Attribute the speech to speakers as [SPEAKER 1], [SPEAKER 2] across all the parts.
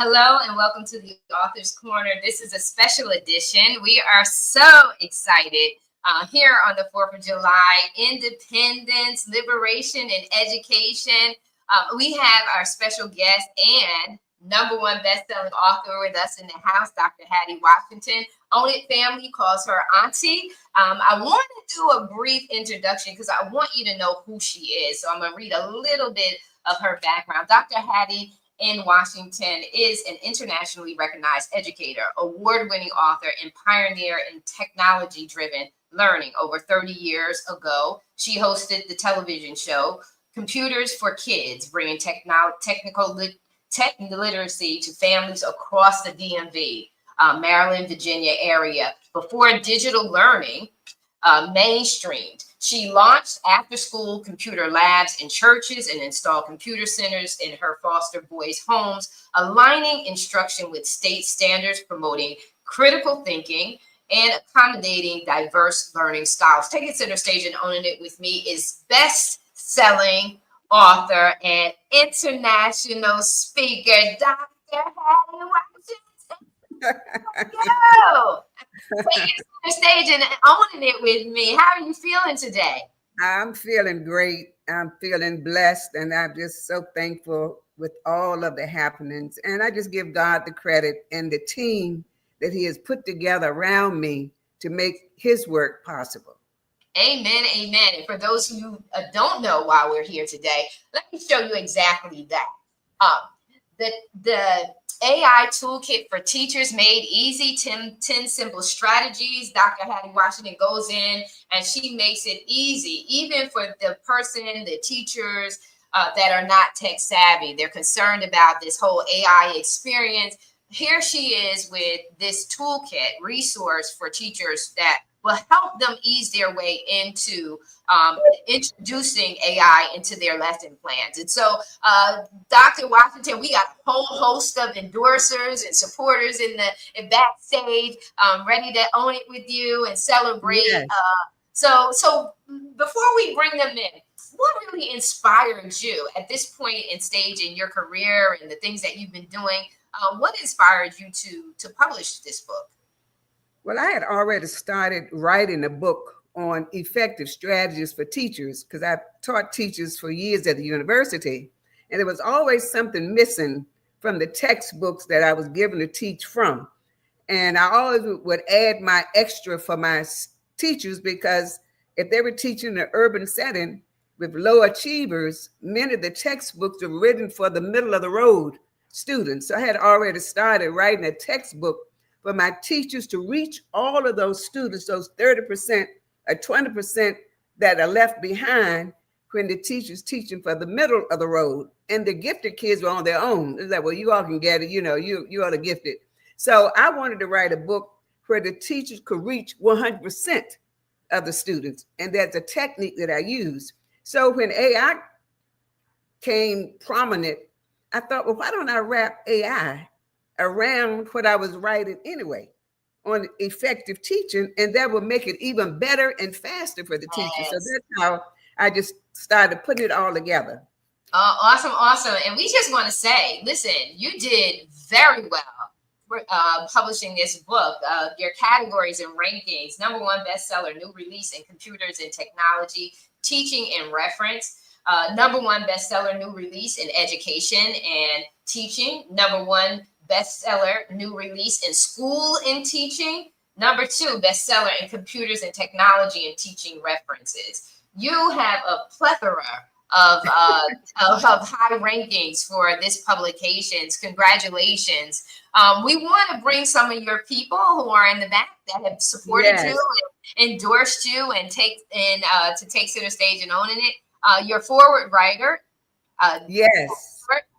[SPEAKER 1] Hello and welcome to the Author's Corner. This is a special edition. We are so excited here on the 4th of July, independence, liberation, and education. We have our special guest and number one best-selling author with us in the house, Dr. Hattie Washington. Own It Family calls her auntie. I want to do a brief introduction because I want you to know who she is. So I'm going to read a little bit of her background. Dr. Hattie N. Washington is an internationally recognized educator, award-winning author, and pioneer in technology-driven learning. Over 30 years ago, she hosted the television show Computers for Kids, bringing technical literacy to families across the DMV, Maryland, Virginia area. Before digital learning mainstreamed, she launched after-school computer labs in churches and installed computer centers in her foster boys' homes, aligning instruction with state standards, promoting critical thinking, and accommodating diverse learning styles. Taking center stage and owning it with me is best-selling author and international speaker, Dr. Hattie Washington. Yo! Taking the stage and owning it with me. How are you feeling today?
[SPEAKER 2] I'm feeling great. I'm feeling blessed, and I'm just so thankful with all of the happenings. And I just give God the credit and the team that He has put together around me to make His work possible.
[SPEAKER 1] Amen, amen. And for those who don't know why we're here today, let me show you exactly that. The AI toolkit for teachers made easy, 10 simple strategies. Dr. Hattie Washington goes in and she makes it easy, even for the person, the teachers that are not tech savvy. They're concerned about this whole AI experience. Here she is with this toolkit resource for teachers that will help them ease their way into introducing AI into their lesson plans. And so, Dr. Washington, we got a whole host of endorsers and supporters in backstage, ready to own it with you and celebrate.
[SPEAKER 2] Yes.
[SPEAKER 1] So before we bring them in, what really inspired you at this point in stage in your career and the things that you've been doing? What inspired you to publish this book?
[SPEAKER 2] Well, I had already started writing a book on effective strategies for teachers because I've taught teachers for years at the university, and there was always something missing from the textbooks that I was given to teach from. And I always would add my extra for my teachers because if they were teaching in an urban setting with low achievers, many of the textbooks were written for the middle of the road students. So I had already started writing a textbook for my teachers to reach all of those students, those 30% or 20% that are left behind when the teacher's teaching for the middle of the road. And the gifted kids were on their own. It's like, well, you all can get it, you are the gifted. So I wanted to write a book where the teachers could reach 100% of the students. And that's a technique that I use. So when AI came prominent, I thought, well, why don't I wrap AI around what I was writing anyway on effective teaching, and that will make it even better and faster for the teachers. So that's how I just started putting it all together.
[SPEAKER 1] Awesome. And we just want to say, listen, you did very well publishing this book. Your categories and rankings: number one bestseller, new release in computers and technology, teaching and reference. Number one bestseller, new release in education and teaching. Number one bestseller, new release in school and teaching. Number two, bestseller in computers and technology and teaching references. You have a plethora of high rankings for this publications. Congratulations. We want to bring some of your people who are in the back that have supported you and endorsed you and to take center stage and owning it. Your forward writer,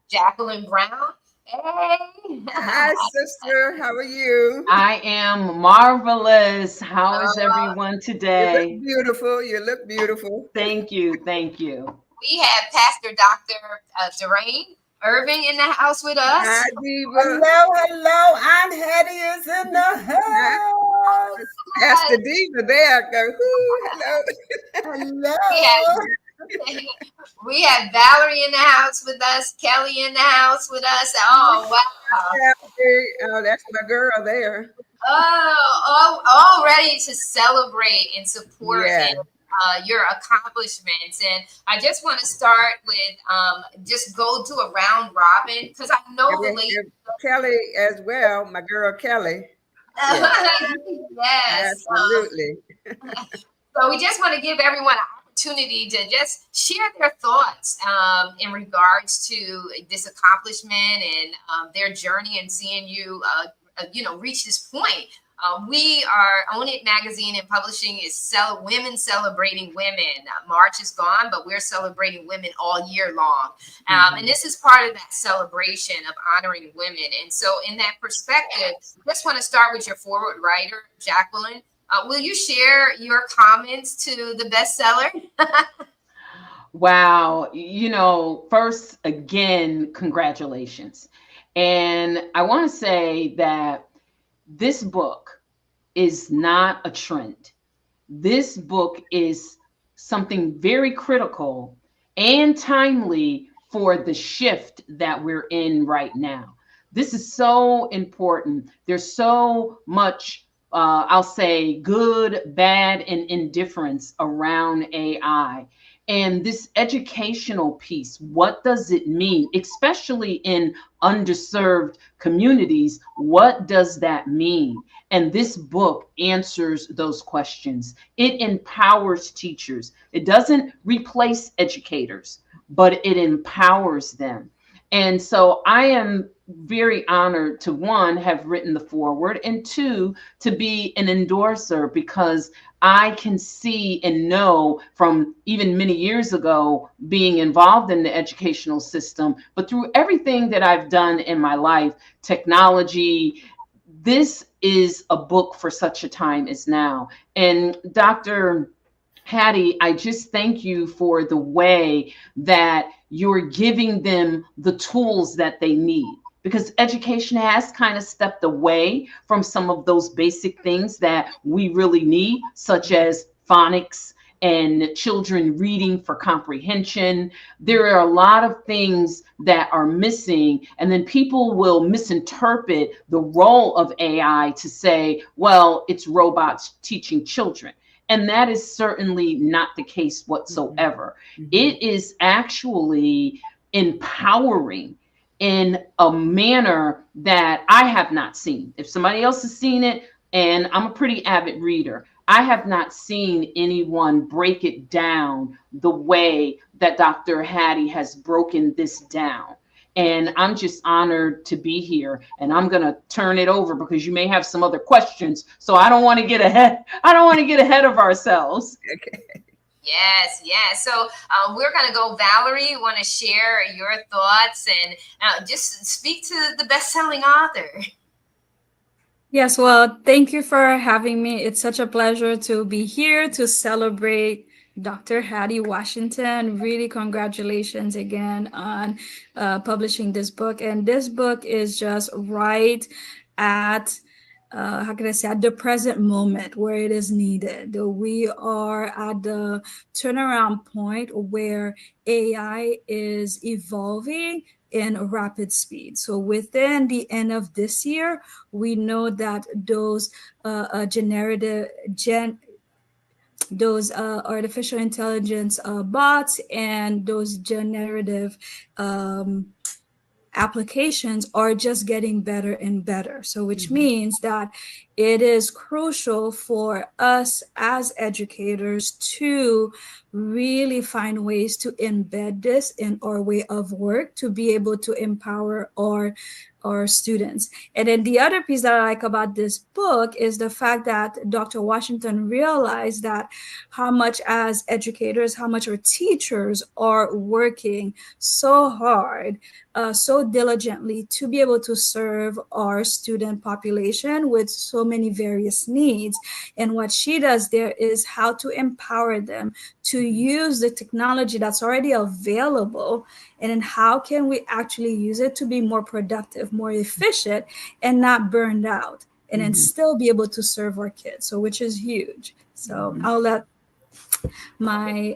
[SPEAKER 1] Jacqueline Brown. Hey.
[SPEAKER 2] Hi, sister. How are you?
[SPEAKER 3] I am marvelous. How is everyone today?
[SPEAKER 2] You look beautiful. You look beautiful.
[SPEAKER 3] Thank you.
[SPEAKER 1] We have Pastor Dr. Durain Irving in the house with us.
[SPEAKER 2] Hi, Diva.
[SPEAKER 4] Hello. Aunt Hattie is in the house.
[SPEAKER 2] Pastor Diva there. Go, hello.
[SPEAKER 4] Hello.
[SPEAKER 1] We have We have Valerie in the house with us, Kelly in the house with us. Oh, wow.
[SPEAKER 2] Oh, that's my girl there.
[SPEAKER 1] All ready to celebrate and support
[SPEAKER 2] Yeah.
[SPEAKER 1] and your accomplishments. And I just want to start with just go to a round robin because I know the ladies.
[SPEAKER 2] Kelly as well, my girl Kelly.
[SPEAKER 1] Yes.
[SPEAKER 2] Absolutely.
[SPEAKER 1] So we just want to give everyone an opportunity to just share their thoughts in regards to this accomplishment and their journey and seeing you, reach this point. We are Own It Magazine and Publishing is women celebrating women. March is gone, but we're celebrating women all year long. And this is part of that celebration of honoring women. And so in that perspective, I just want to start with your forward writer, Jacqueline. Will you share your comments to the bestseller?
[SPEAKER 3] Wow. First, again, congratulations. And I want to say that this book is not a trend. This book is something very critical and timely for the shift that we're in right now. This is so important. There's so much, I'll say, good, bad, and indifference around AI. And this educational piece, what does it mean, especially in underserved communities? What does that mean? And this book answers those questions. It empowers teachers. It doesn't replace educators, but it empowers them. And so I am very honored to, one, have written the foreword, and two, to be an endorser, because I can see and know from even many years ago being involved in the educational system, but through everything that I've done in my life, technology, this is a book for such a time as now. And Dr. Hattie, I just thank you for the way that you're giving them the tools that they need, because education has kind of stepped away from some of those basic things that we really need, such as phonics and children reading for comprehension. There are a lot of things that are missing, and then people will misinterpret the role of AI to say, well, it's robots teaching children. And that is certainly not the case whatsoever. It is actually empowering in a manner that I have not seen. If somebody else has seen it, and I'm a pretty avid reader, I have not seen anyone break it down the way that Dr. Hattie has broken this down. And I'm just honored to be here. And I'm going to turn it over because you may have some other questions. So I don't want to get ahead. I don't want to get ahead of ourselves.
[SPEAKER 2] Okay.
[SPEAKER 1] Yes. So we're going to go, Valerie, you want to share your thoughts and just speak to the best-selling author.
[SPEAKER 5] Yes, well, thank you for having me. It's such a pleasure to be here to celebrate Dr. Hattie Washington. Really, congratulations again on publishing this book. And this book is just right at how can I say, at the present moment where it is needed. We are at the turnaround point where AI is evolving in rapid speed. So within the end of this year, we know that those artificial intelligence bots and those generative applications are just getting better and better. So which means that it is crucial for us as educators to really find ways to embed this in our way of work to be able to empower our students. And then the other piece that I like about this book is the fact that Dr. Washington realized that how much as educators, how much our teachers are working so hard, so diligently to be able to serve our student population with so many various needs. And what she does there is how to empower them to use the technology that's already available, and then how can we actually use it to be more productive, more efficient, and not burned out, and then still be able to serve our kids. So which is huge. So I'll let my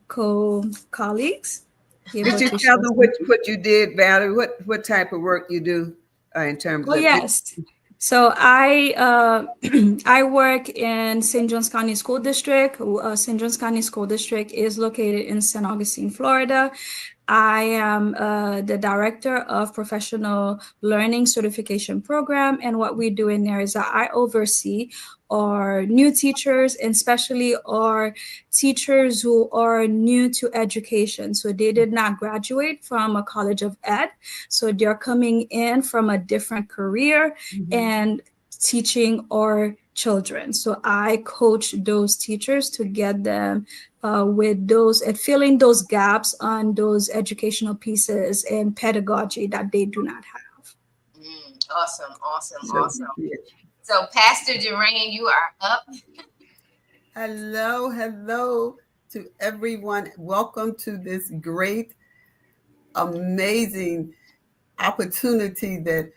[SPEAKER 5] co-colleagues.
[SPEAKER 2] Did you tell them what you did, Valerie? What type of work you do in terms
[SPEAKER 5] Oh,
[SPEAKER 2] of?
[SPEAKER 5] yes. So I I work in St. Johns County School District. St. Johns County School District is located in St. Augustine, Florida. I am the director of professional learning certification program, and what we do in there is that I oversee our new teachers, and especially our teachers who are new to education. So they did not graduate from a college of ed, so they're coming in from a different career and teaching our children. So I coach those teachers to get them with those and filling those gaps on those educational pieces and pedagogy that they do not have.
[SPEAKER 1] Awesome, awesome, awesome. So, Pastor Durain, you are up.
[SPEAKER 4] Hello to everyone. Welcome to this great, amazing opportunity that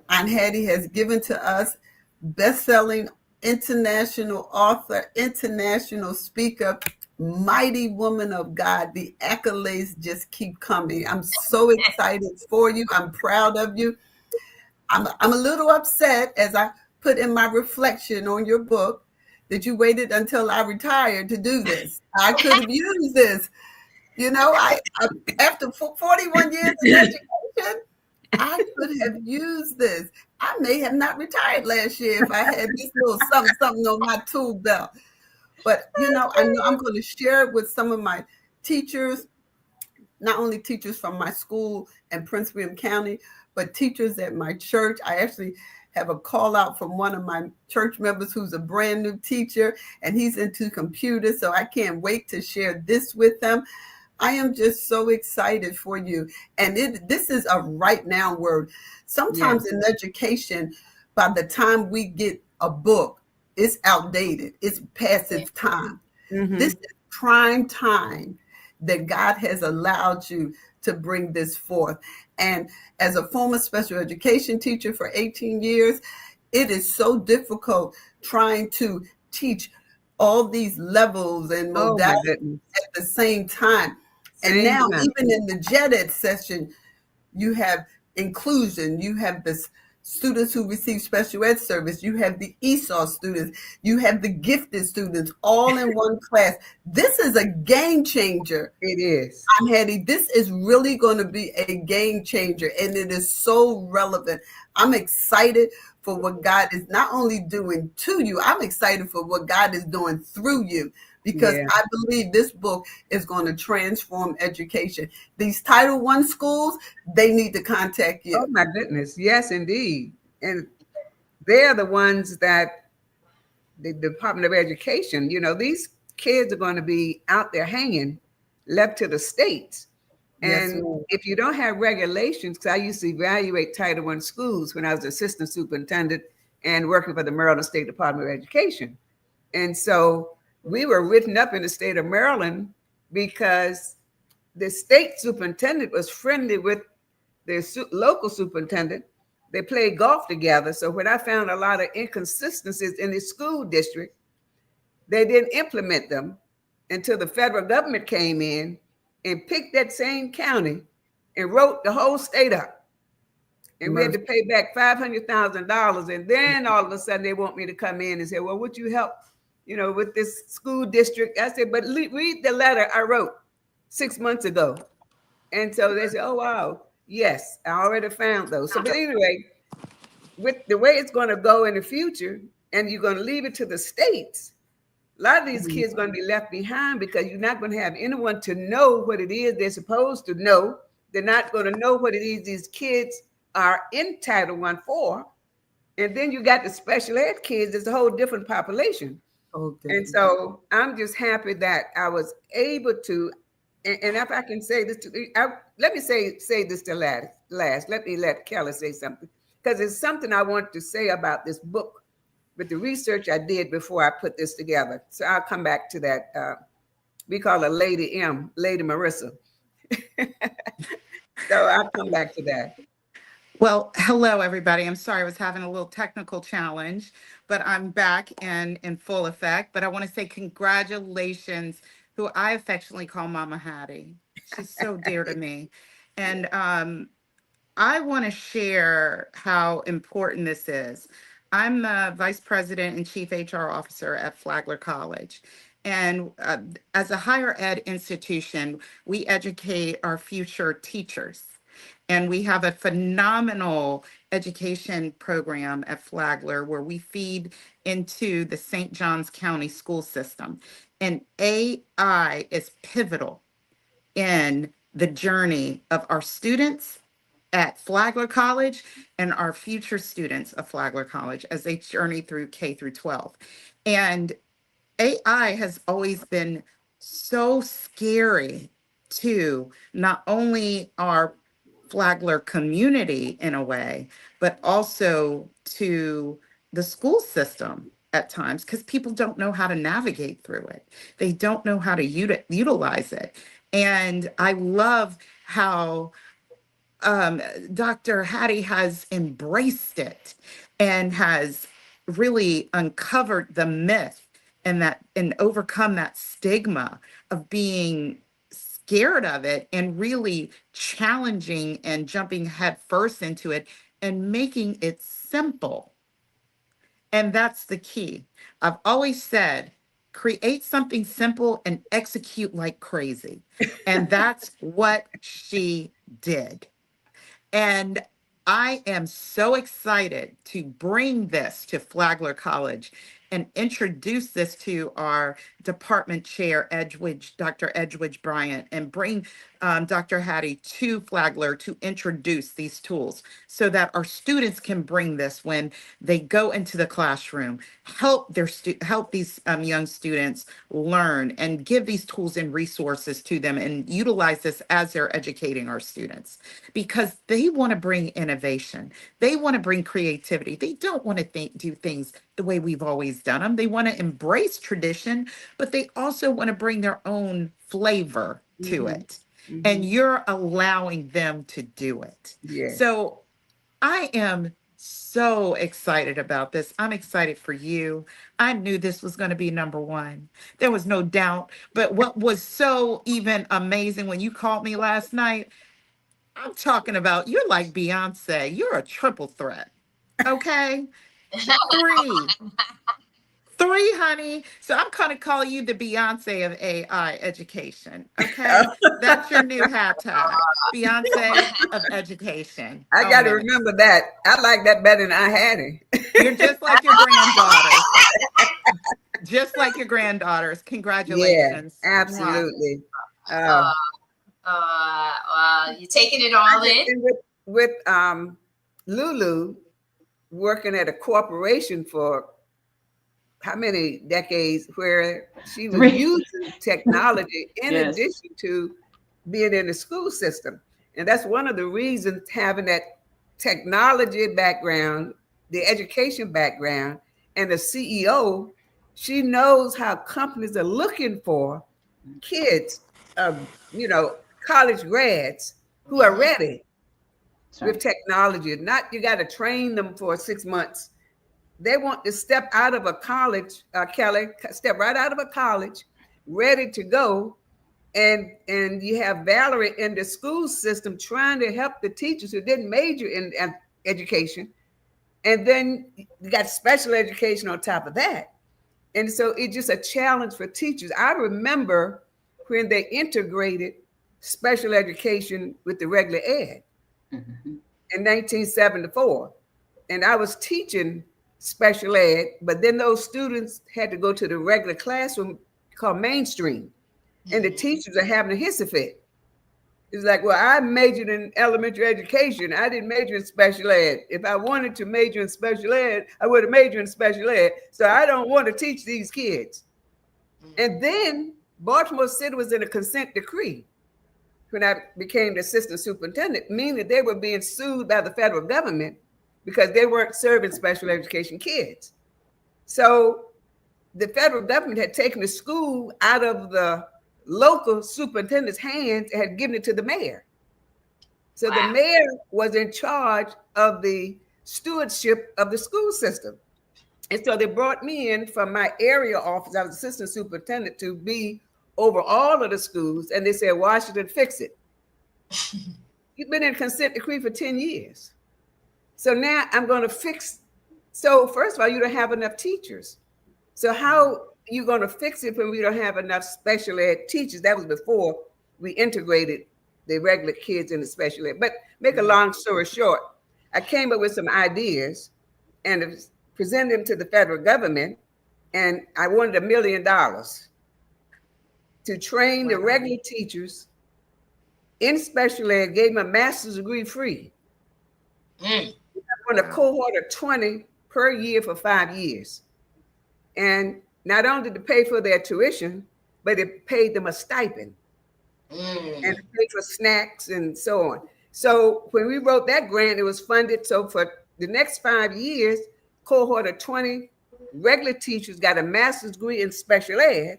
[SPEAKER 4] Aunt Hattie has given to us. Best-selling international author, international speaker, mighty woman of God. The accolades just keep coming. I'm so excited for you. I'm proud of you. I'm a little upset, as I put in my reflection on your book, that you waited until I retired to do this. I could have used this. You know, I after 41 years in education, I could have used this. I may have not retired last year if I had this little something on my tool belt. But, you know I'm going to share it with some of my teachers, not only teachers from my school in Prince William County, but teachers at my church. I actually have a call out from one of my church members who's a brand new teacher, and he's into computers. So I can't wait to share this with them. I am just so excited for you. And this is a right now word. Sometimes in education, by the time we get a book, it's outdated. It's passive time. This is prime time that God has allowed you to bring this forth. And as a former special education teacher for 18 years, it is so difficult trying to teach all these levels and modalities at the same time. And now, even in the gen ed session, you have inclusion, you have the students who receive special ed service, you have the ESOL students, you have the gifted students, all in one class. This is a game changer.
[SPEAKER 2] It is.
[SPEAKER 4] I'm Hattie. This is really going to be a game changer, and it is so relevant. I'm excited for what God is not only doing to you, I'm excited for what God is doing through you. Because I believe this book is going to transform education. These Title I schools, they need to contact you.
[SPEAKER 2] Oh, my goodness. Yes, indeed. And they're the ones that the Department of Education, these kids are going to be out there hanging, left to the states. And if you don't have regulations, because I used to evaluate Title I schools when I was assistant superintendent and working for the Maryland State Department of Education. And so we were written up in the state of Maryland because the state superintendent was friendly with the local superintendent. They played golf together. So when I found a lot of inconsistencies in the school district, they didn't implement them until the federal government came in and picked that same county and wrote the whole state up. And we had to pay back $500,000. And then all of a sudden they want me to come in and say, well, would you help with this school district? I said, but read the letter I wrote 6 months ago. And so they said, oh, wow. Yes, I already found those. So, but anyway, with the way it's going to go in the future, and you're going to leave it to the states, a lot of these kids are going to be left behind because you're not going to have anyone to know what it is they're supposed to know. They're not going to know what it is these kids are entitled one for. And then you got the special ed kids, it's a whole different population. And so I'm just happy that I was able to, and if I can say this, let me say this to last. Let me let Kelly say something, because it's something I want to say about this book with the research I did before I put this together. So I'll come back to that. We call her Lady M, Lady Marissa. So I'll come back to that.
[SPEAKER 6] Well, hello, everybody. I'm sorry I was having a little technical challenge, but I'm back and in full effect. But I want to say congratulations, who I affectionately call Mama Hattie. She's so dear to me. And I want to share how important this is. I'm the Vice President and Chief HR Officer at Flagler College. And as a higher ed institution, we educate our future teachers. And we have a phenomenal education program at Flagler where we feed into the St. Johns County school system. And AI is pivotal in the journey of our students at Flagler College and our future students of Flagler College as they journey through K through 12. And AI has always been so scary to not only our Flagler community in a way, but also to the school system at times because people don't know how to navigate through it. They don't know how to utilize it. And I love how Dr. Hattie has embraced it and has really uncovered the myth and overcome that stigma of being scared of it and really challenging and jumping headfirst into it and making it simple. And that's the key. I've always said, create something simple and execute like crazy. And that's what she did. And I am so excited to bring this to Flagler College and introduce this to our department chair, Dr. Edwidge Bryant, and bring Dr. Hattie to Flagler to introduce these tools so that our students can bring this when they go into the classroom, help these young students learn and give these tools and resources to them and utilize this as they're educating our students because they want to bring innovation. They want to bring creativity. They don't want to do things the way we've always done them. They want to embrace tradition, but they also want to bring their own flavor to it. And you're allowing them to do it.
[SPEAKER 2] Yes.
[SPEAKER 6] So I am so excited about this. I'm excited for you. I knew this was going to be number one. There was no doubt. But what was so even amazing when you called me last night, I'm talking about you're like Beyonce. You're a triple threat. Okay? Three, honey. So I'm kind of calling you the Beyonce of AI education. Okay. That's your new hashtag. Beyonce of education.
[SPEAKER 2] I got to remember that. I like that better than I had it.
[SPEAKER 6] You're just like your granddaughters. Just like your granddaughters. Congratulations.
[SPEAKER 2] Yeah, absolutely.
[SPEAKER 1] You're taking it all in.
[SPEAKER 2] With Lulu working at a corporation for how many decades where she was using technology in addition to being in the school system. And that's one of the reasons having that technology background, the education background, and the CEO, she knows how companies are looking for kids, college grads who are ready with technology. Not you got to train them for 6 months. They want to step out of a college, Kelly, step right out of a college, ready to go. And you have Valerie in the school system trying to help the teachers who didn't major in education. And then you got special education on top of that. And so it's just a challenge for teachers. I remember when they integrated special education with the regular ed in 1974. And I was teaching special ed, but then those students had to go to the regular classroom called mainstream. And the teachers are having a hissy fit. It's like, well, I majored in elementary education. I didn't major in special ed. If I wanted to major in special ed, I would have majored in special ed. So I don't want to teach these kids. And then Baltimore City was in a consent decree when I became the assistant superintendent, meaning they were being sued by the federal government because they weren't serving special education kids. So the federal government had taken the school out of the local superintendent's hands and had given it to the mayor. So the
[SPEAKER 1] Wow.
[SPEAKER 2] mayor was in charge of the stewardship of the school system. And so they brought me in from my area office. I was assistant superintendent to be over all of the schools. And they said, Washington, fix it. You've been in consent decree for 10 years. So now I'm going to fix. So first of all, you don't have enough teachers. So how are you going to fix it when we don't have enough special ed teachers? That was before we integrated the regular kids in the special ed. But make a long story short, I came up with some ideas and presented them to the federal government. And I wanted $1 million to train the regular teachers in special ed, gave them a master's degree free. On a cohort of 20 per year for 5 years. And not only did it pay for their tuition, but it paid them a stipend and it paid for snacks and so on. So when we wrote that grant, it was funded. So for the next 5 years, cohort of 20 regular teachers got a master's degree in special ed.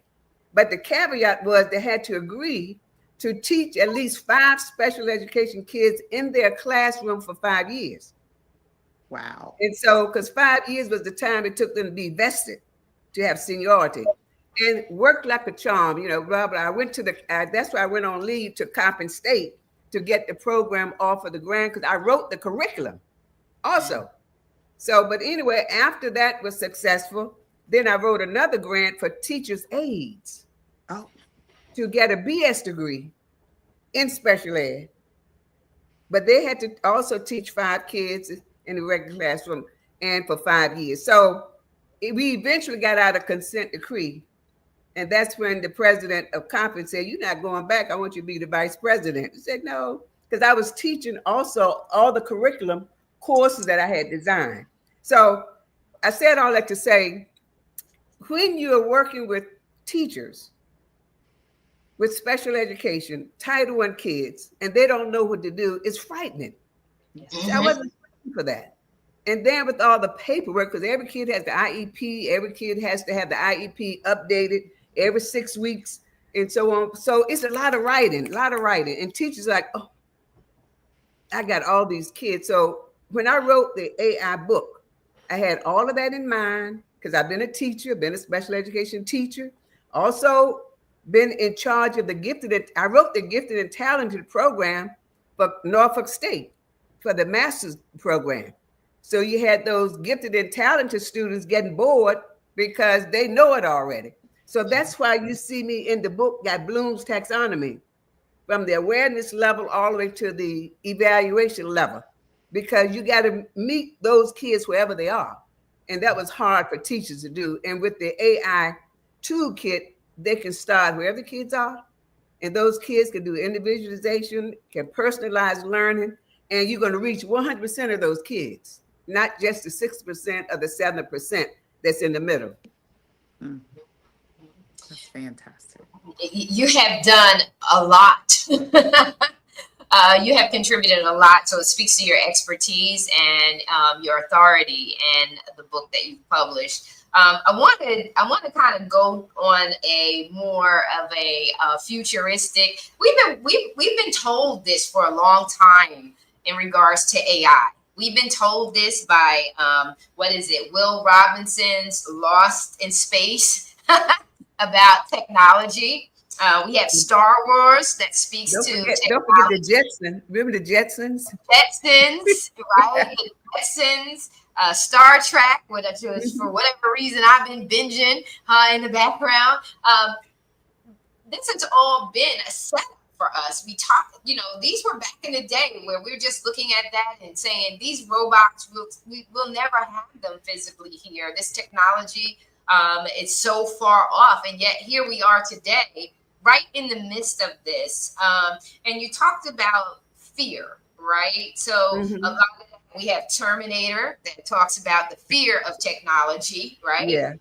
[SPEAKER 2] But the caveat was they had to agree to teach at least 5 special education kids in their classroom for 5 years.
[SPEAKER 6] Wow.
[SPEAKER 2] And so, because 5 years was the time it took them to be vested, to have seniority, and worked like a charm, you know, blah, blah. I went to that's why I went on leave to Coppin State to get the program off of the grant, because I wrote the curriculum also. So, but anyway, after that was successful, then I wrote another grant for teachers' aides to get a BS degree in special ed. But they had to also teach 5 kids in the regular classroom and for 5 years. So we eventually got out of consent decree. And that's when the president of Coppin said, you're not going back. I want you to be the vice president. I said, no, because I was teaching also all the curriculum courses that I had designed. So I said all that to say, when you're working with teachers with special education, Title I kids, and they don't know what to do, it's frightening. So I wasn't ready for that. And then with all the paperwork, because every kid has the IEP, every kid has to have the IEP updated every 6 weeks and so on. So it's a lot of writing. And teachers are like, oh, I got all these kids. So when I wrote the AI book, I had all of that in mind because I've been a teacher, been a special education teacher, also been in charge of the gifted. I wrote the gifted and talented program for Norfolk State for the master's program. So you had those gifted and talented students getting bored because they know it already. So that's why you see me in the book got Bloom's taxonomy from the awareness level all the way to the evaluation level, because you got to meet those kids wherever they are. And that was hard for teachers to do. And with the AI toolkit, they can start wherever the kids are. And those kids can do individualization, can personalize learning, and you're going to reach 100% of those kids, not just the 6% or the 7% that's in the middle.
[SPEAKER 6] That's fantastic.
[SPEAKER 1] You have done a lot. You have contributed a lot, so it speaks to your expertise and your authority and the book that you've published. I want to kind of go on a more of a futuristic. We've been told this for a long time in regards to AI. We've been told this by Will Robinson's Lost in Space about technology. We have Star Wars that speaks
[SPEAKER 2] Don't forget the Jetsons. Remember the Jetsons?
[SPEAKER 1] Jetsons, right? The Jetsons. Star Trek, which is for whatever reason I've been binging in the background. This has all been a setup for us. We talk, these were back in the day where we're just looking at that and saying these robots we'll never have them physically here. This technology is so far off, and yet here we are today, right in the midst of this. And you talked about fear, right? So a lot of we have Terminator that talks about the fear of technology, right?
[SPEAKER 2] Yeah.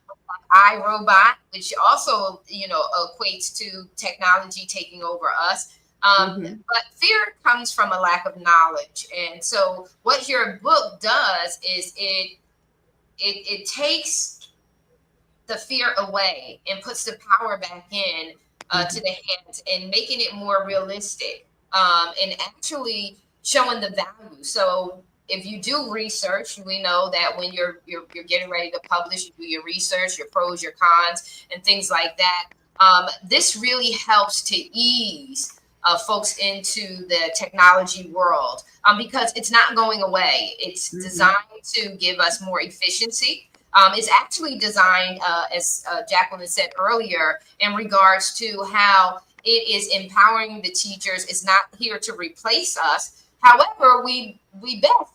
[SPEAKER 1] iRobot, which also, equates to technology taking over us. But fear comes from a lack of knowledge. And so what your book does is it takes the fear away and puts the power back in to the hands and making it more realistic. And actually showing the value. So if you do research, we know that when you're getting ready to publish, you do your research, your pros, your cons, and things like that. This really helps to ease folks into the technology world, because it's not going away. It's designed to give us more efficiency. It's actually designed, as Jacqueline said earlier, in regards to how it is empowering the teachers. It's not here to replace us. However, we best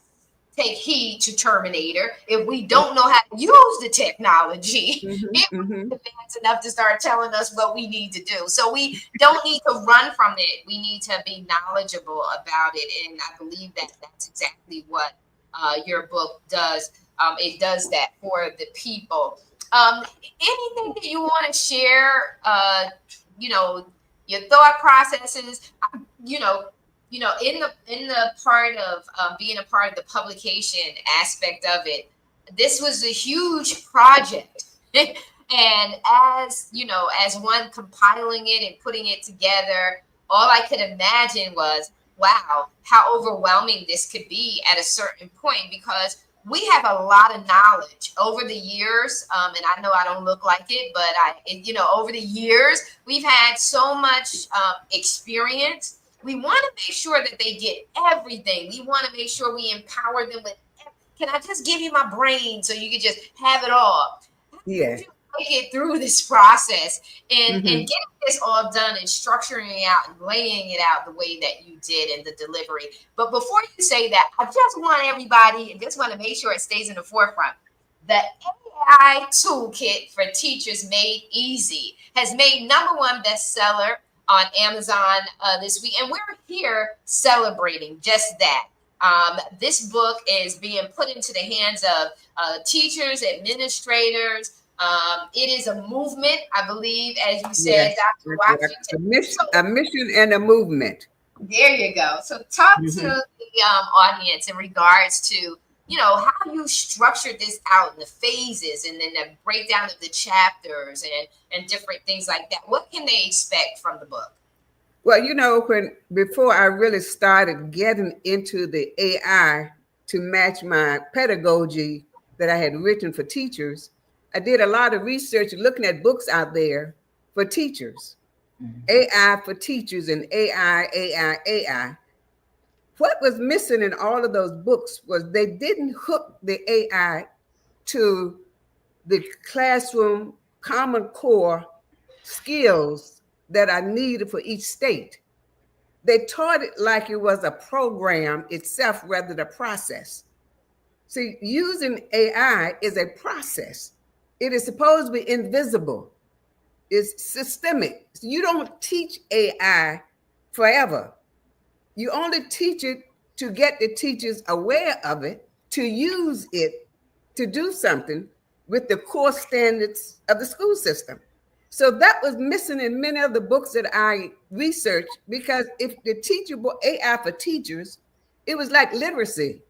[SPEAKER 1] take heed to Terminator. If we don't know how to use the technology, it was advanced enough to start telling us what we need to do. So we don't need to run from it. We need to be knowledgeable about it. And I believe that that's exactly what your book does. It does that for the people. Anything that you want to share, your thought processes, you know, in the part of being a part of the publication aspect of it, this was a huge project. And as one compiling it and putting it together, all I could imagine was, wow, how overwhelming this could be at a certain point, because we have a lot of knowledge over the years. And I know I don't look like it, but over the years, we've had so much experience. We want to make sure that they get everything. We want to make sure we empower them with, can I just give you my brain so you can just have it all?
[SPEAKER 2] Yeah.
[SPEAKER 1] Make it through this process and getting this all done and structuring it out and laying it out the way that you did in the delivery. But before you say that, I just want everybody, and just want to make sure it stays in the forefront. The AI Toolkit for Teachers Made Easy has made #1 bestseller on Amazon this week. And we're here celebrating just that. This book is being put into the hands of teachers, administrators. It is a movement, I believe, as you said,
[SPEAKER 2] Yes,
[SPEAKER 1] Dr. Washington.
[SPEAKER 2] a mission and a movement.
[SPEAKER 1] There you go. So talk to the audience in regards to, how you structured this out in the phases and then the breakdown of the chapters and different things like that. What can they expect from the book?
[SPEAKER 2] Well, before I really started getting into the AI to match my pedagogy that I had written for teachers, I did a lot of research looking at books out there for teachers, AI for teachers and AI. What was missing in all of those books was they didn't hook the AI to the classroom common core skills that are needed for each state. They taught it like it was a program itself rather than a process. See, using AI is a process. It is supposed to be invisible. It's systemic. So you don't teach AI forever. You only teach it to get the teachers aware of it, to use it to do something with the core standards of the school system. So that was missing in many of the books that I researched, because if the teacher book AI for teachers, it was like literacy,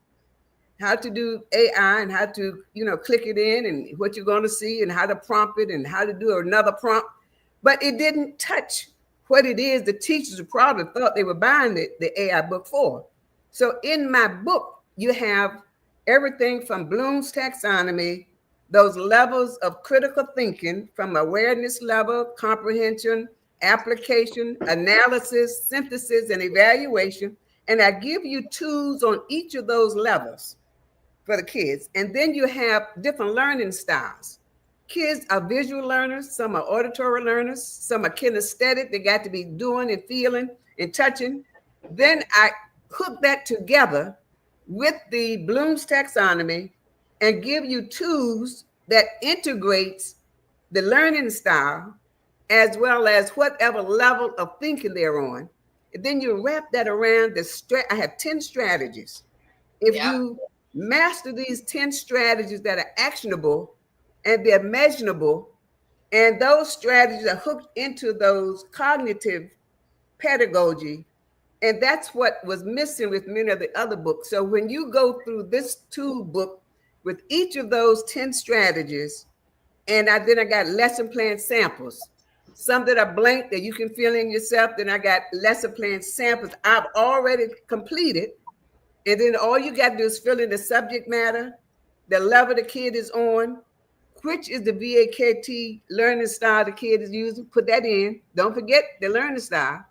[SPEAKER 2] how to do AI and how to, click it in and what you're going to see and how to prompt it and how to do another prompt. But it didn't touch what it is the teachers probably thought they were buying the AI book for. So in my book, you have everything from Bloom's taxonomy, those levels of critical thinking from awareness level, comprehension, application, analysis, synthesis, and evaluation. And I give you tools on each of those levels for the kids. And then you have different learning styles. Kids are visual learners, some are auditory learners, some are kinesthetic. They got to be doing and feeling and touching. Then I hook that together with the Bloom's taxonomy and give you tools that integrates the learning style as well as whatever level of thinking they're on. And then you wrap that around I have 10 strategies. If you master these 10 strategies that are actionable and they're measurable, and those strategies are hooked into those cognitive pedagogy, and that's what was missing with many of the other books. So when you go through this tool book with each of those 10 strategies, and then I got lesson plan samples, some that are blank that you can fill in yourself. Then I got lesson plan samples I've already completed And then all you got to do is fill in the subject matter, the level the kid is on, which is the VAKT learning style the kid is using. Put that in. Don't forget the learning style.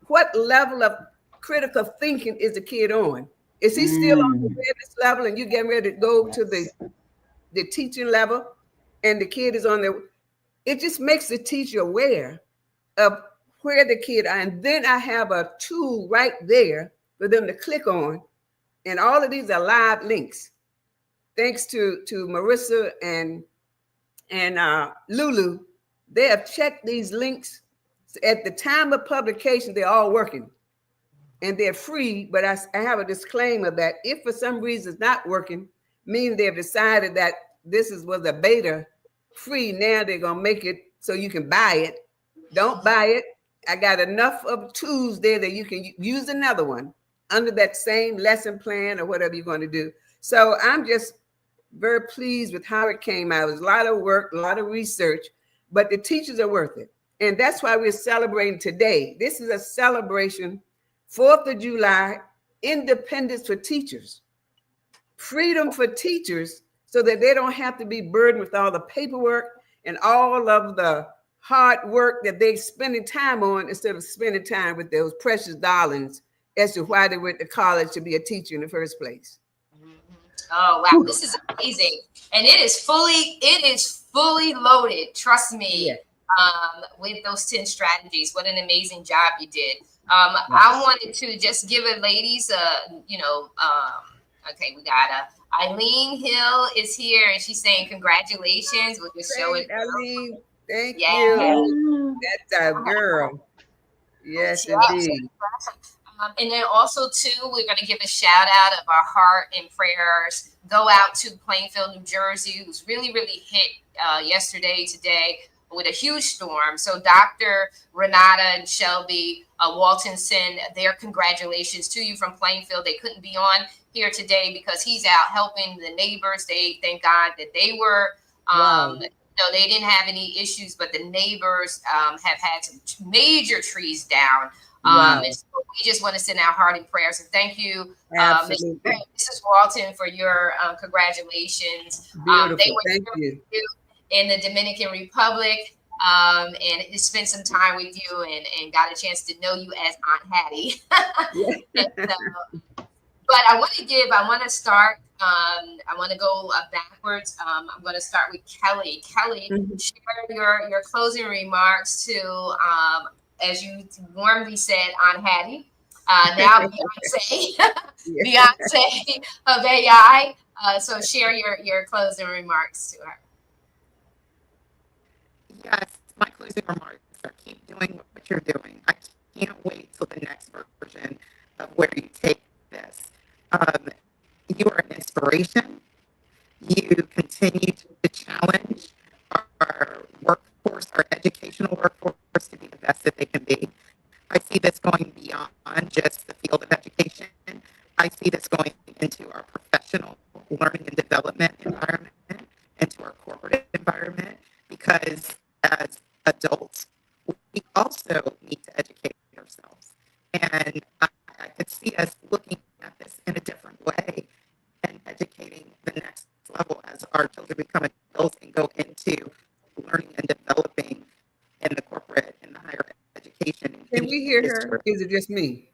[SPEAKER 2] What level of critical thinking is the kid on? Is he still on the awareness level and you getting ready to go to the teaching level and the kid is on the, it just makes the teacher aware of where the kid are. And then I have a tool right there for them to click on. And all of these are live links. Thanks to Marissa and Lulu, they have checked these links. At the time of publication, they're all working. And they're free, but I have a disclaimer that if for some reason it's not working, meaning they've decided that this was a beta free, now they're going to make it so you can buy it. Don't buy it. I got enough of tools there that you can use another one under that same lesson plan or whatever you're going to do. So I'm just very pleased with how it came out. It was a lot of work, a lot of research, but the teachers are worth it. And that's why we're celebrating today. This is a celebration, 4th of July, independence for teachers, freedom for teachers so that they don't have to be burdened with all the paperwork and all of the hard work that they're spending time on instead of spending time with those precious darlings as to why they went to college to be a teacher in the first place.
[SPEAKER 1] Oh, wow. This is amazing. And it is fully loaded. Trust me. Yeah. With those 10 strategies. What an amazing job you did. I wanted to just give it, ladies, okay, we got Eileen Hill is here and she's saying congratulations. We'll just show it.
[SPEAKER 2] Eileen, thank you. That's our girl. Yes, indeed.
[SPEAKER 1] And then also, too, we're going to give a shout out of our heart and prayers go out to Plainfield, New Jersey, who's really, really hit yesterday, today with a huge storm. So Dr. Renata and Shelby Walton send their congratulations to you from Plainfield. They couldn't be on here today because he's out helping the neighbors. They thank God that they were, they didn't have any issues, but the neighbors have had some major trees down. And so we just want to send out heart and prayers and thank you, Mrs. Walton, for your congratulations. They were in the Dominican Republic and spent some time with you and got a chance to know you as Aunt Hattie. But I want to start. I want to go backwards. I'm going to start with Kelly. Kelly, share your closing remarks to, as you warmly said, Aunt Hattie, now Beyonce, Beyonce of AI. So share your closing remarks to her.
[SPEAKER 6] Yes, my closing remarks are keep doing what you're doing. I can't wait till the next version of where you take this. You are an inspiration. You continue to challenge our workforce, our educational workforce, to be the best that they can be. I see this going beyond just the field of education. I see this going into our professional learning and development environment, into our corporate environment, because as adults, we also need to educate ourselves. And I could see us looking at this in a different way and educating the next level as our children become adults and go into learning and developing in the corporate and the higher education.
[SPEAKER 2] Can we hear her? Is it just me?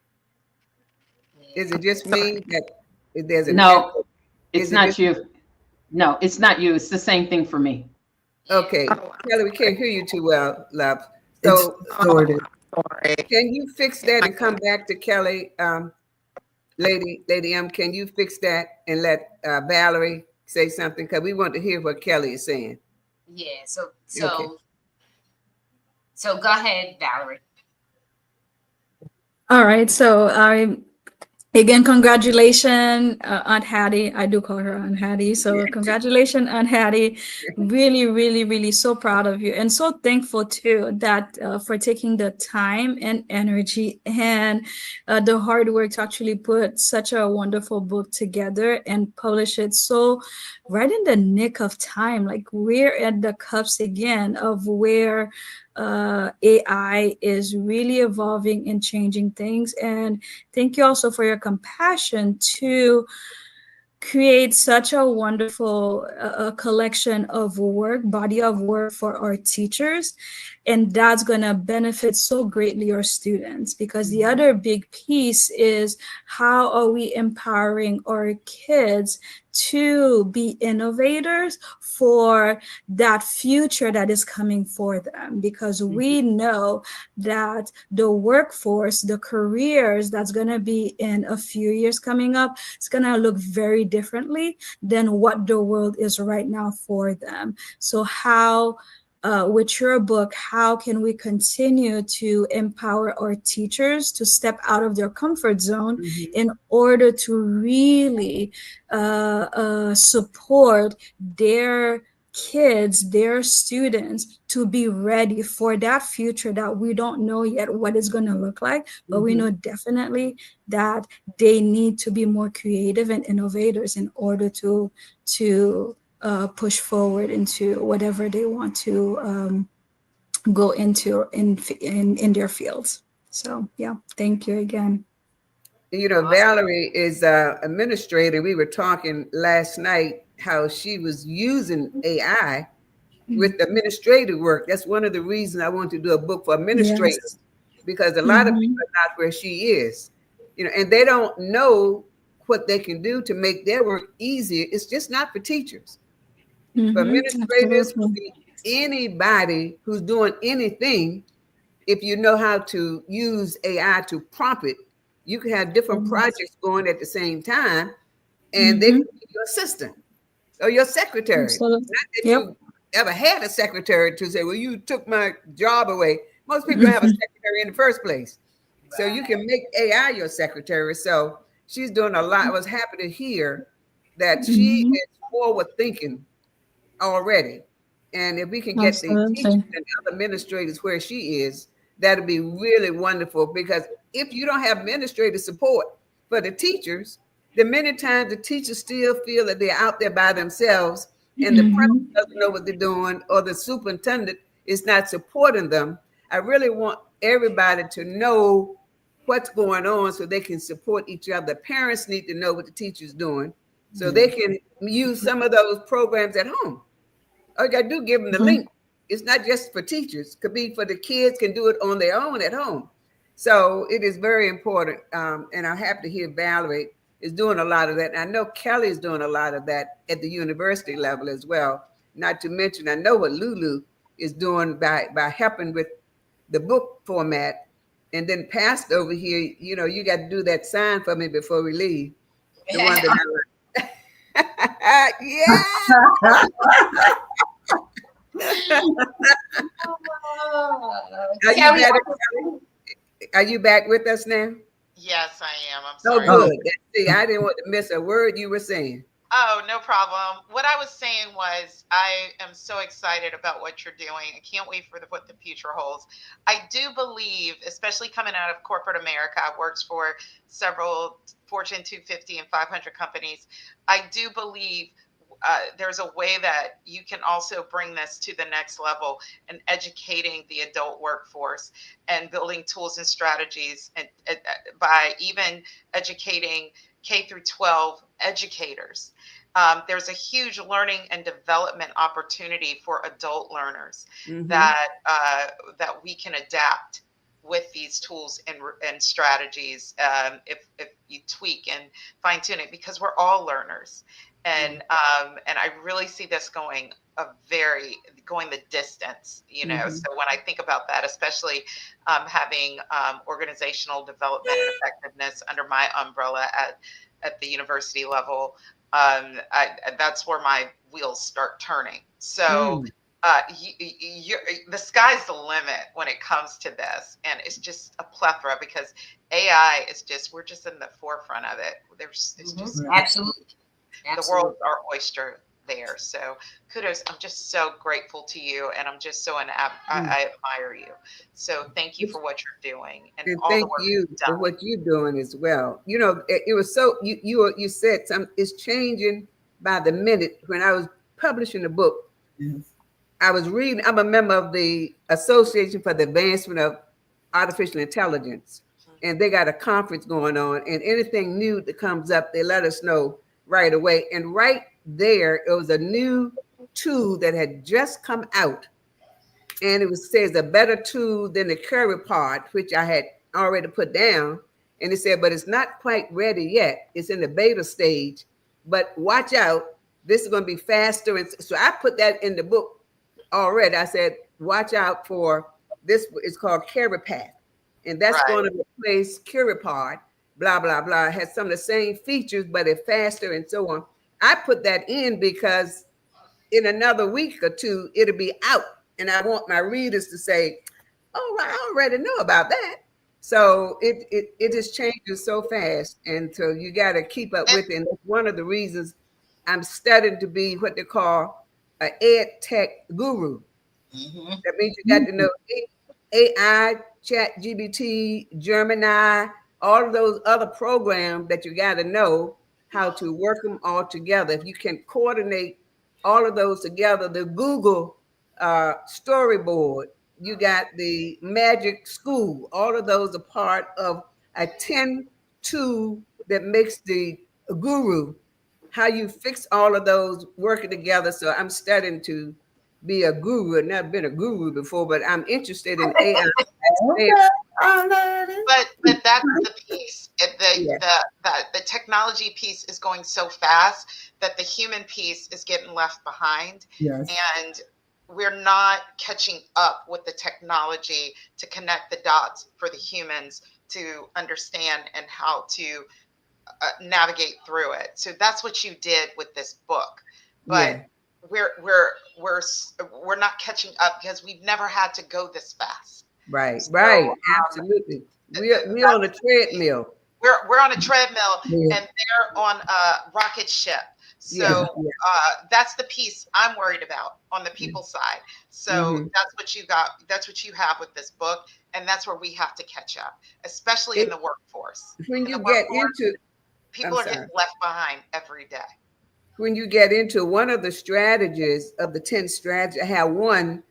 [SPEAKER 2] Is it just me that there's a
[SPEAKER 3] no? It's not you. No, it's not you. It's the same thing for me.
[SPEAKER 2] Okay, Kelly, we can't hear you too well, love. So, can you fix that and come back to Kelly, Lady M? Can you fix that and let Valerie say something? Because we want to hear what Kelly is saying.
[SPEAKER 1] Yeah. So go ahead, Valerie.
[SPEAKER 5] All right. So again, congratulations, Aunt Hattie. I do call her Aunt Hattie. So congratulations, Aunt Hattie. Really, really, really so proud of you. And so thankful too that for taking the time and energy and the hard work to actually put such a wonderful book together and publish it. So right in the nick of time, like we're at the cups again of where AI is really evolving and changing things. And thank you also for your compassion to create such a wonderful collection of work, body of work for our teachers. And that's going to benefit so greatly our students, because the other big piece is how are we empowering our kids to be innovators for that future that is coming for them, because we know that the workforce, the careers that's going to be in a few years coming up, it's going to look very differently than what the world is right now for them. So how with your book, how can we continue to empower our teachers to step out of their comfort zone in order to really support their kids, their students, to be ready for that future that we don't know yet what it's going to look like, but we know definitely that they need to be more creative and innovators in order to push forward into whatever they want to go into in their fields. So yeah, thank you again.
[SPEAKER 2] You know,
[SPEAKER 1] Awesome.
[SPEAKER 2] Valerie is a administrator. We were talking last night how she was using AI with administrative work. That's one of the reasons I want to do a book for administrators,
[SPEAKER 5] Yes.
[SPEAKER 2] because a lot of people are not where she is, you know, and they don't know what they can do to make their work easier. It's just not for teachers. For administrators, could
[SPEAKER 5] Absolutely.
[SPEAKER 2] be anybody who's doing anything. If you know how to use AI to prompt it, you can have different projects going at the same time, and they can be your assistant or your secretary.
[SPEAKER 5] Absolutely.
[SPEAKER 2] Not that
[SPEAKER 5] Yep.
[SPEAKER 2] you ever had a secretary to say, well, you took my job away. Most people don't have a secretary in the first place. So you can make AI your secretary. So she's doing a lot. I was happy to hear that she is forward thinking already. And if we can get the teachers
[SPEAKER 5] Absolutely.
[SPEAKER 2] and other administrators where she is, that'd be really wonderful. Because if you don't have administrative support for the teachers, then many times the teachers still feel that they're out there by themselves, and the principal doesn't know what they're doing, or the superintendent is not supporting them. I really want everybody to know what's going on so they can support each other. Parents need to know what the teacher's doing so they can use some of those programs at home. All you gotta do, give them the link. It's not just for teachers; it could be for the kids, can do it on their own at home. So it is very important, and I'm happy to hear Valerie is doing a lot of that. And I know Kelly is doing a lot of that at the university level as well. Not to mention, I know what Lulu is doing by helping with the book format. And then passed over here, you know, you got to do that sign for me before we leave. The one that I yeah. Are you
[SPEAKER 1] Kelly,
[SPEAKER 2] back? Are you back with us now?
[SPEAKER 7] Yes, I am. I'm
[SPEAKER 2] Oh,
[SPEAKER 7] sorry.
[SPEAKER 2] good. See, I didn't want to miss a word you were saying.
[SPEAKER 7] Oh, no problem. What I was saying was, I am so excited about what you're doing. I can't wait for what the future holds. I do believe, especially coming out of corporate America, I worked for several Fortune 250 and 500 companies. I do believe there's a way that you can also bring this to the next level and educating the adult workforce and building tools and strategies, and by even educating K through 12 educators. There's a huge learning and development opportunity for adult learners that we can adapt with these tools and strategies, if you tweak and fine tune it, because we're all learners. And I really see this going the distance, you know. So when I think about that, especially having organizational development and effectiveness under my umbrella at the university level, that's where my wheels start turning. So the sky's the limit when it comes to this, and it's just a plethora, because AI is we're just in the forefront of it. It's just
[SPEAKER 1] absolutely.
[SPEAKER 7] the world's our oyster there. So kudos. I'm just so grateful to you, and I'm just so I admire you. So thank you for what you're doing and all
[SPEAKER 2] thank
[SPEAKER 7] the work
[SPEAKER 2] you
[SPEAKER 7] you've
[SPEAKER 2] for
[SPEAKER 7] done.
[SPEAKER 2] what you're doing as well. You know, it was so you said something. It's changing by the minute. When I was publishing a book, I was reading, I'm a member of the Association for the Advancement of Artificial Intelligence, and they got a conference going on, and anything new that comes up, they let us know right away. And right there, it was a new tool that had just come out, and it says a better tool than the curry pod, which I had already put down. And it said, but it's not quite ready yet. It's in the beta stage, but watch out. This is going to be faster. And so I put that in the book already. I said, watch out for this. It's called Carry Path, and that's
[SPEAKER 7] Right.
[SPEAKER 2] going to replace CurryPod. Blah blah blah. It has some of the same features, but it's faster and so on. I put that in because in another week or two it'll be out, and I want my readers to say, "Oh, well, I already know about that." So it just changes so fast, and so you got to keep up with it. And that's one of the reasons I'm studying to be what they call an ed tech guru. That means you got to know AI, Chat GBT, Gemini, all of those other programs that you got to know how to work them all together. If you can coordinate all of those together, the Google storyboard, you got the Magic School, all of those are part of a 10 tool that makes the guru. How you fix all of those working together. So I'm studying to be a guru. I've never been a guru before, but I'm interested in AI.
[SPEAKER 4] Okay, I'm ready.
[SPEAKER 7] But that's the piece.
[SPEAKER 2] Yeah.
[SPEAKER 7] The technology piece is going so fast that the human piece is getting left behind.
[SPEAKER 4] Yes.
[SPEAKER 7] And we're not catching up with the technology to connect the dots for the humans to understand and how to navigate through it. So that's what you did with this book. But
[SPEAKER 2] Yeah.
[SPEAKER 7] we're not catching up because we've never had to go this fast.
[SPEAKER 2] Right.
[SPEAKER 7] So,
[SPEAKER 2] Right. Absolutely. We're on a treadmill.
[SPEAKER 7] We're on a treadmill,
[SPEAKER 4] Yeah.
[SPEAKER 7] and they're on a rocket ship. So
[SPEAKER 2] Yeah.
[SPEAKER 7] that's the piece I'm worried about on the people side. So
[SPEAKER 2] Mhm.
[SPEAKER 7] that's what you got. That's what you have with this book, and that's where we have to catch up, especially in the workforce.
[SPEAKER 2] When
[SPEAKER 7] In
[SPEAKER 2] you
[SPEAKER 7] the
[SPEAKER 2] get
[SPEAKER 7] workforce,
[SPEAKER 2] into,
[SPEAKER 7] people
[SPEAKER 2] I'm
[SPEAKER 7] are getting
[SPEAKER 2] sorry.
[SPEAKER 7] left behind every day.
[SPEAKER 2] When you get into one of the strategies of the 10 strategies, I have one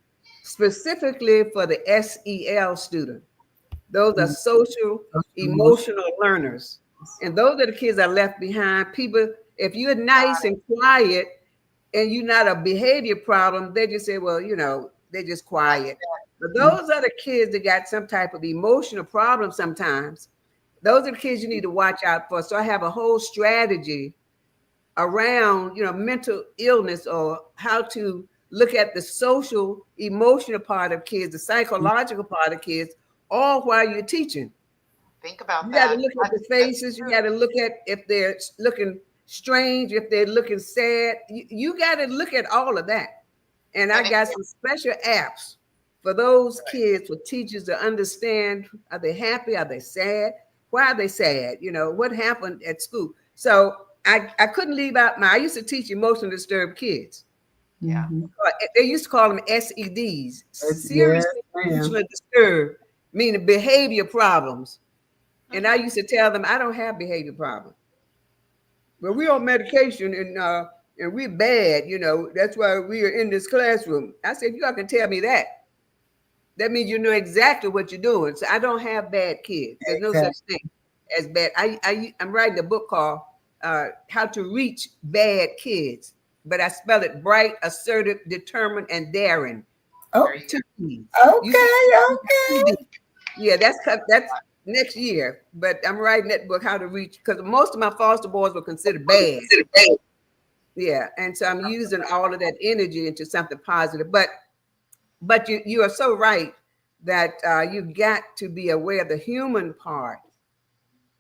[SPEAKER 2] specifically for the SEL student. Those are social, emotional learners. And those are the kids that are left behind. People, if you're nice and quiet and you're not a behavior problem, they just say, well, they're just quiet. But those are the kids that got some type of emotional problem sometimes. Those are the kids you need to watch out for. So I have a whole strategy around, mental illness, or how to look at the social, emotional part of kids, the psychological part of kids, all while you're teaching.
[SPEAKER 7] Think about
[SPEAKER 2] You got to
[SPEAKER 7] that.
[SPEAKER 2] look at the faces. You got to look at if they're looking strange, if they're looking sad. You got to look at all of that. And I got some special apps for those kids, for teachers to understand, are they happy? Are they sad? Why are they sad? What happened at school? So I couldn't leave out I used to teach emotionally disturbed kids.
[SPEAKER 7] Yeah.
[SPEAKER 2] They used to call them SEDs, seriously
[SPEAKER 4] Yes,
[SPEAKER 2] emotionally disturbed, meaning behavior problems. And I used to tell them, I don't have behavior problems. But we're on medication and we're bad, that's why we are in this classroom. I said, you all can tell me that. That means you know exactly what you're doing. So I don't have bad kids. There's no such thing as bad. I'm writing a book called How to Reach Bad Kids, but I spell it bright, assertive, determined, and daring.
[SPEAKER 4] Oh,
[SPEAKER 2] Two P's.
[SPEAKER 4] okay.
[SPEAKER 2] Yeah, that's next year. But I'm writing that book, How to Reach, because most of my foster boys were considered bad. Yeah, and so I'm using all of that energy into something positive. But you are so right that you got to be aware of the human part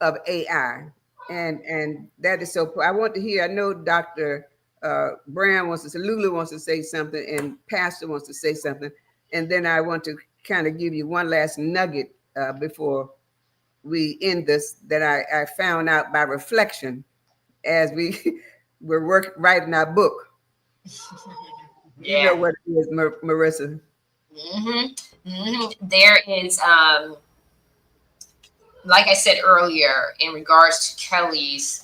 [SPEAKER 2] of AI, and that is so. I want to hear. I know Dr. Brown wants to say, Lulu wants to say something, and Pastor wants to say something, and then I want to kind of give you one last nugget before we end this that I found out by reflection as we were writing our book.
[SPEAKER 1] Yeah.
[SPEAKER 2] You know what it is, Marissa.
[SPEAKER 1] There is, like I said earlier, in regards to Kelly's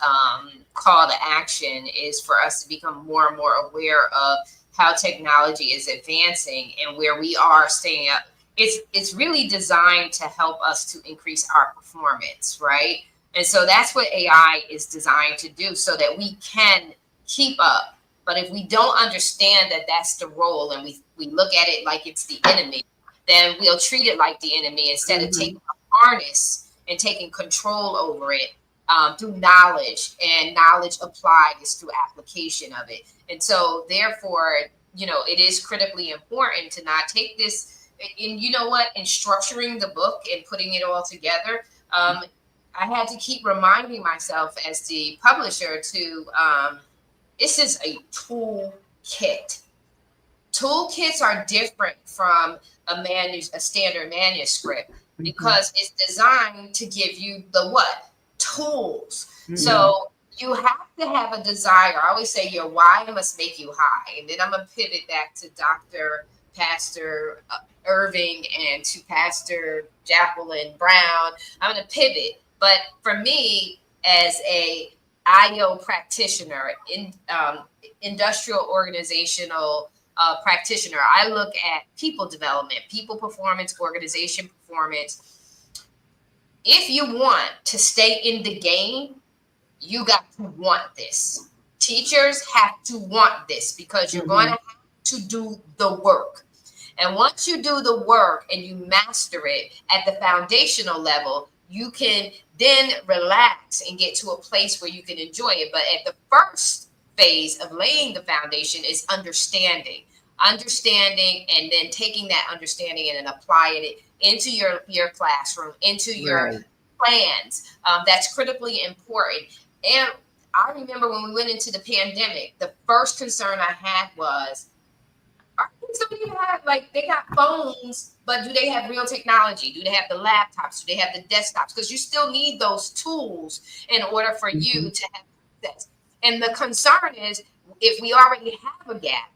[SPEAKER 1] call to action, is for us to become more and more aware of how technology is advancing and where we are staying up. It's really designed to help us to increase our performance, right? And so that's what AI is designed to do, so that we can keep up. But if we don't understand that that's the role, and we look at it like it's the enemy, then we'll treat it like the enemy instead of taking a harness and taking control over it through knowledge, and knowledge applied is through application of it. And so therefore, it is critically important to not take this. And you know what, in structuring the book and putting it all together, I had to keep reminding myself as the publisher to, this is a tool kit. Toolkits are different from a standard manuscript, because it's designed to give you the what? Tools. So you have to have a desire. I always say your why must make you high. And then I'm going to pivot back to Pastor Irving and to Pastor Jacqueline Brown. I'm going to pivot. But for me, as a IO practitioner, industrial organizational practitioner, I look at people development, people performance, organization performance. If you want to stay in the game, you got to want this. Teachers have to want this, because you're going to have to do the work. And once you do the work and you master it at the foundational level, you can then relax and get to a place where you can enjoy it. But at the first phase of laying the foundation is understanding, and then taking that understanding and then applying it into your classroom, into your plans. That's critically important. And I remember when we went into the pandemic, the first concern I had was, are kids don't even have, like, they got phones, but do they have real technology? Do they have the laptops? Do they have the desktops? Because you still need those tools in order for you to have success. And the concern is, if we already have a gap,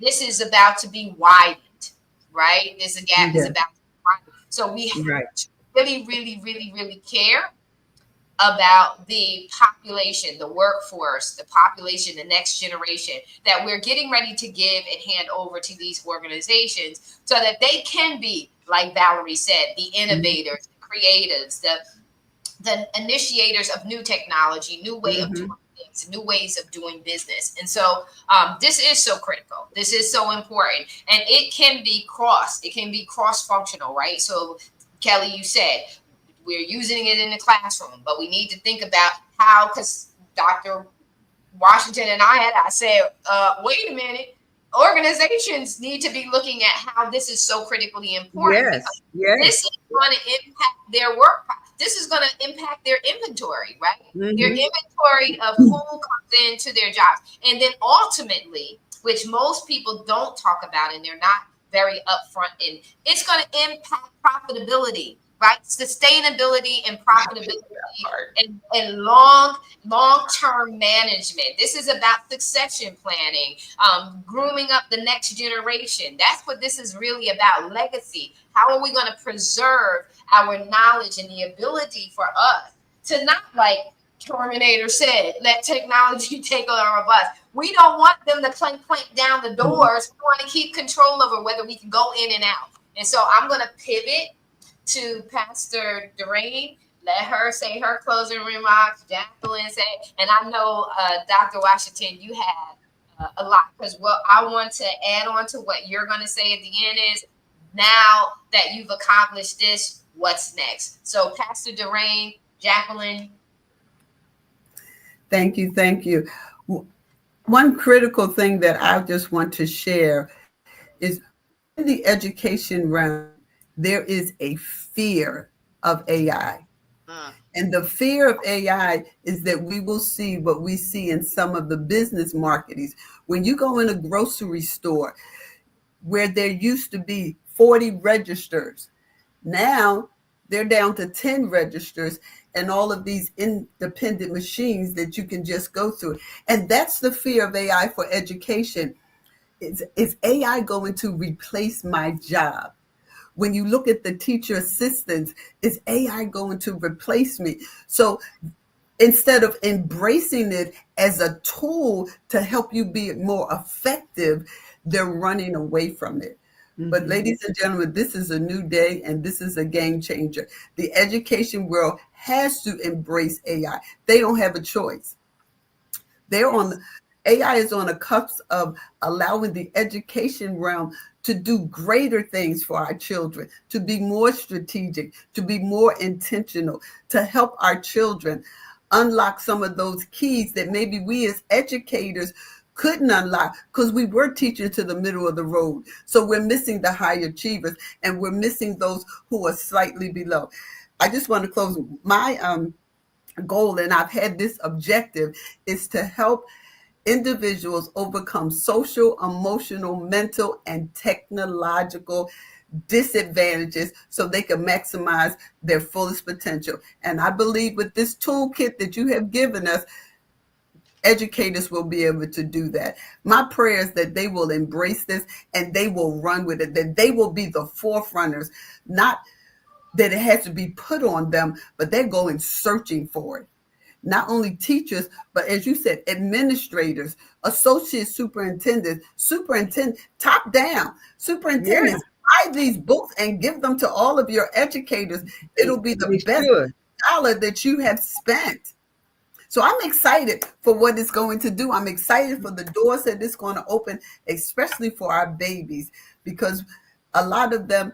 [SPEAKER 1] this is about to be widened, right? This gap is about to be widened. So we have to really, really, really, really care about the population, the workforce, the population, the next generation that we're getting ready to give and hand over to these organizations, so that they can be, like Valerie said, the innovators, the creatives, the initiators of new technology, new way of doing things, new ways of doing business. And so this is so critical. This is so important. And it can be cross-functional, right? So Kelly, you said, we're using it in the classroom, but we need to think about how, because Dr. Washington and I said, wait a minute, organizations need to be looking at how this is so critically important. This is going to impact their work. This is going to impact their inventory, right? Their inventory of who comes into their jobs. And then ultimately, which most people don't talk about and they're not very upfront in, it's going to impact profitability, right? Sustainability and profitability and long-term management. This is about succession planning, grooming up the next generation. That's what this is really about, legacy. How are we going to preserve our knowledge and the ability for us to not, like Terminator said, let technology take over of us. We don't want them to clank down the doors. We want to keep control over whether we can go in and out. And so I'm going to pivot to Pastor Doreen, let her say her closing remarks, Jacqueline say, and I know Dr. Washington, you have a lot, because what I want to add on to what you're going to say at the end is, now that you've accomplished this, what's next? So Pastor Doreen, Jacqueline.
[SPEAKER 4] Thank you. One critical thing that I just want to share is, in the education realm, there is a fear of AI. And the fear of AI is that we will see what we see in some of the business marketings. When you go in a grocery store where there used to be 40 registers, now they're down to 10 registers and all of these independent machines that you can just go through. And that's the fear of AI for education. Is AI going to replace my job? When you look at the teacher assistants, is AI going to replace me? So instead of embracing it as a tool to help you be more effective, they're running away from it. But ladies and gentlemen, this is a new day and this is a game changer. The education world has to embrace AI. They don't have a choice. They're on AI is on the cusp of allowing the education realm to do greater things for our children, to be more strategic, to be more intentional, to help our children unlock some of those keys that maybe we as educators couldn't unlock because we were teaching to the middle of the road. So we're missing the high achievers and we're missing those who are slightly below. I just want to close my goal, and I've had this objective, is to help individuals overcome social, emotional, mental, and technological disadvantages so they can maximize their fullest potential. And I believe with this toolkit that you have given us, educators will be able to do that. My prayer is that they will embrace this and they will run with it, that they will be the forerunners, not that it has to be put on them, but they're going searching for it. Not only teachers, but as you said, administrators, associate superintendents, top down superintendents, buy these books and give them to all of your educators. It'll be the best dollar that you have spent. So I'm excited for what it's going to do. I'm excited for the doors that it's going to open, especially for our babies, because a lot of them,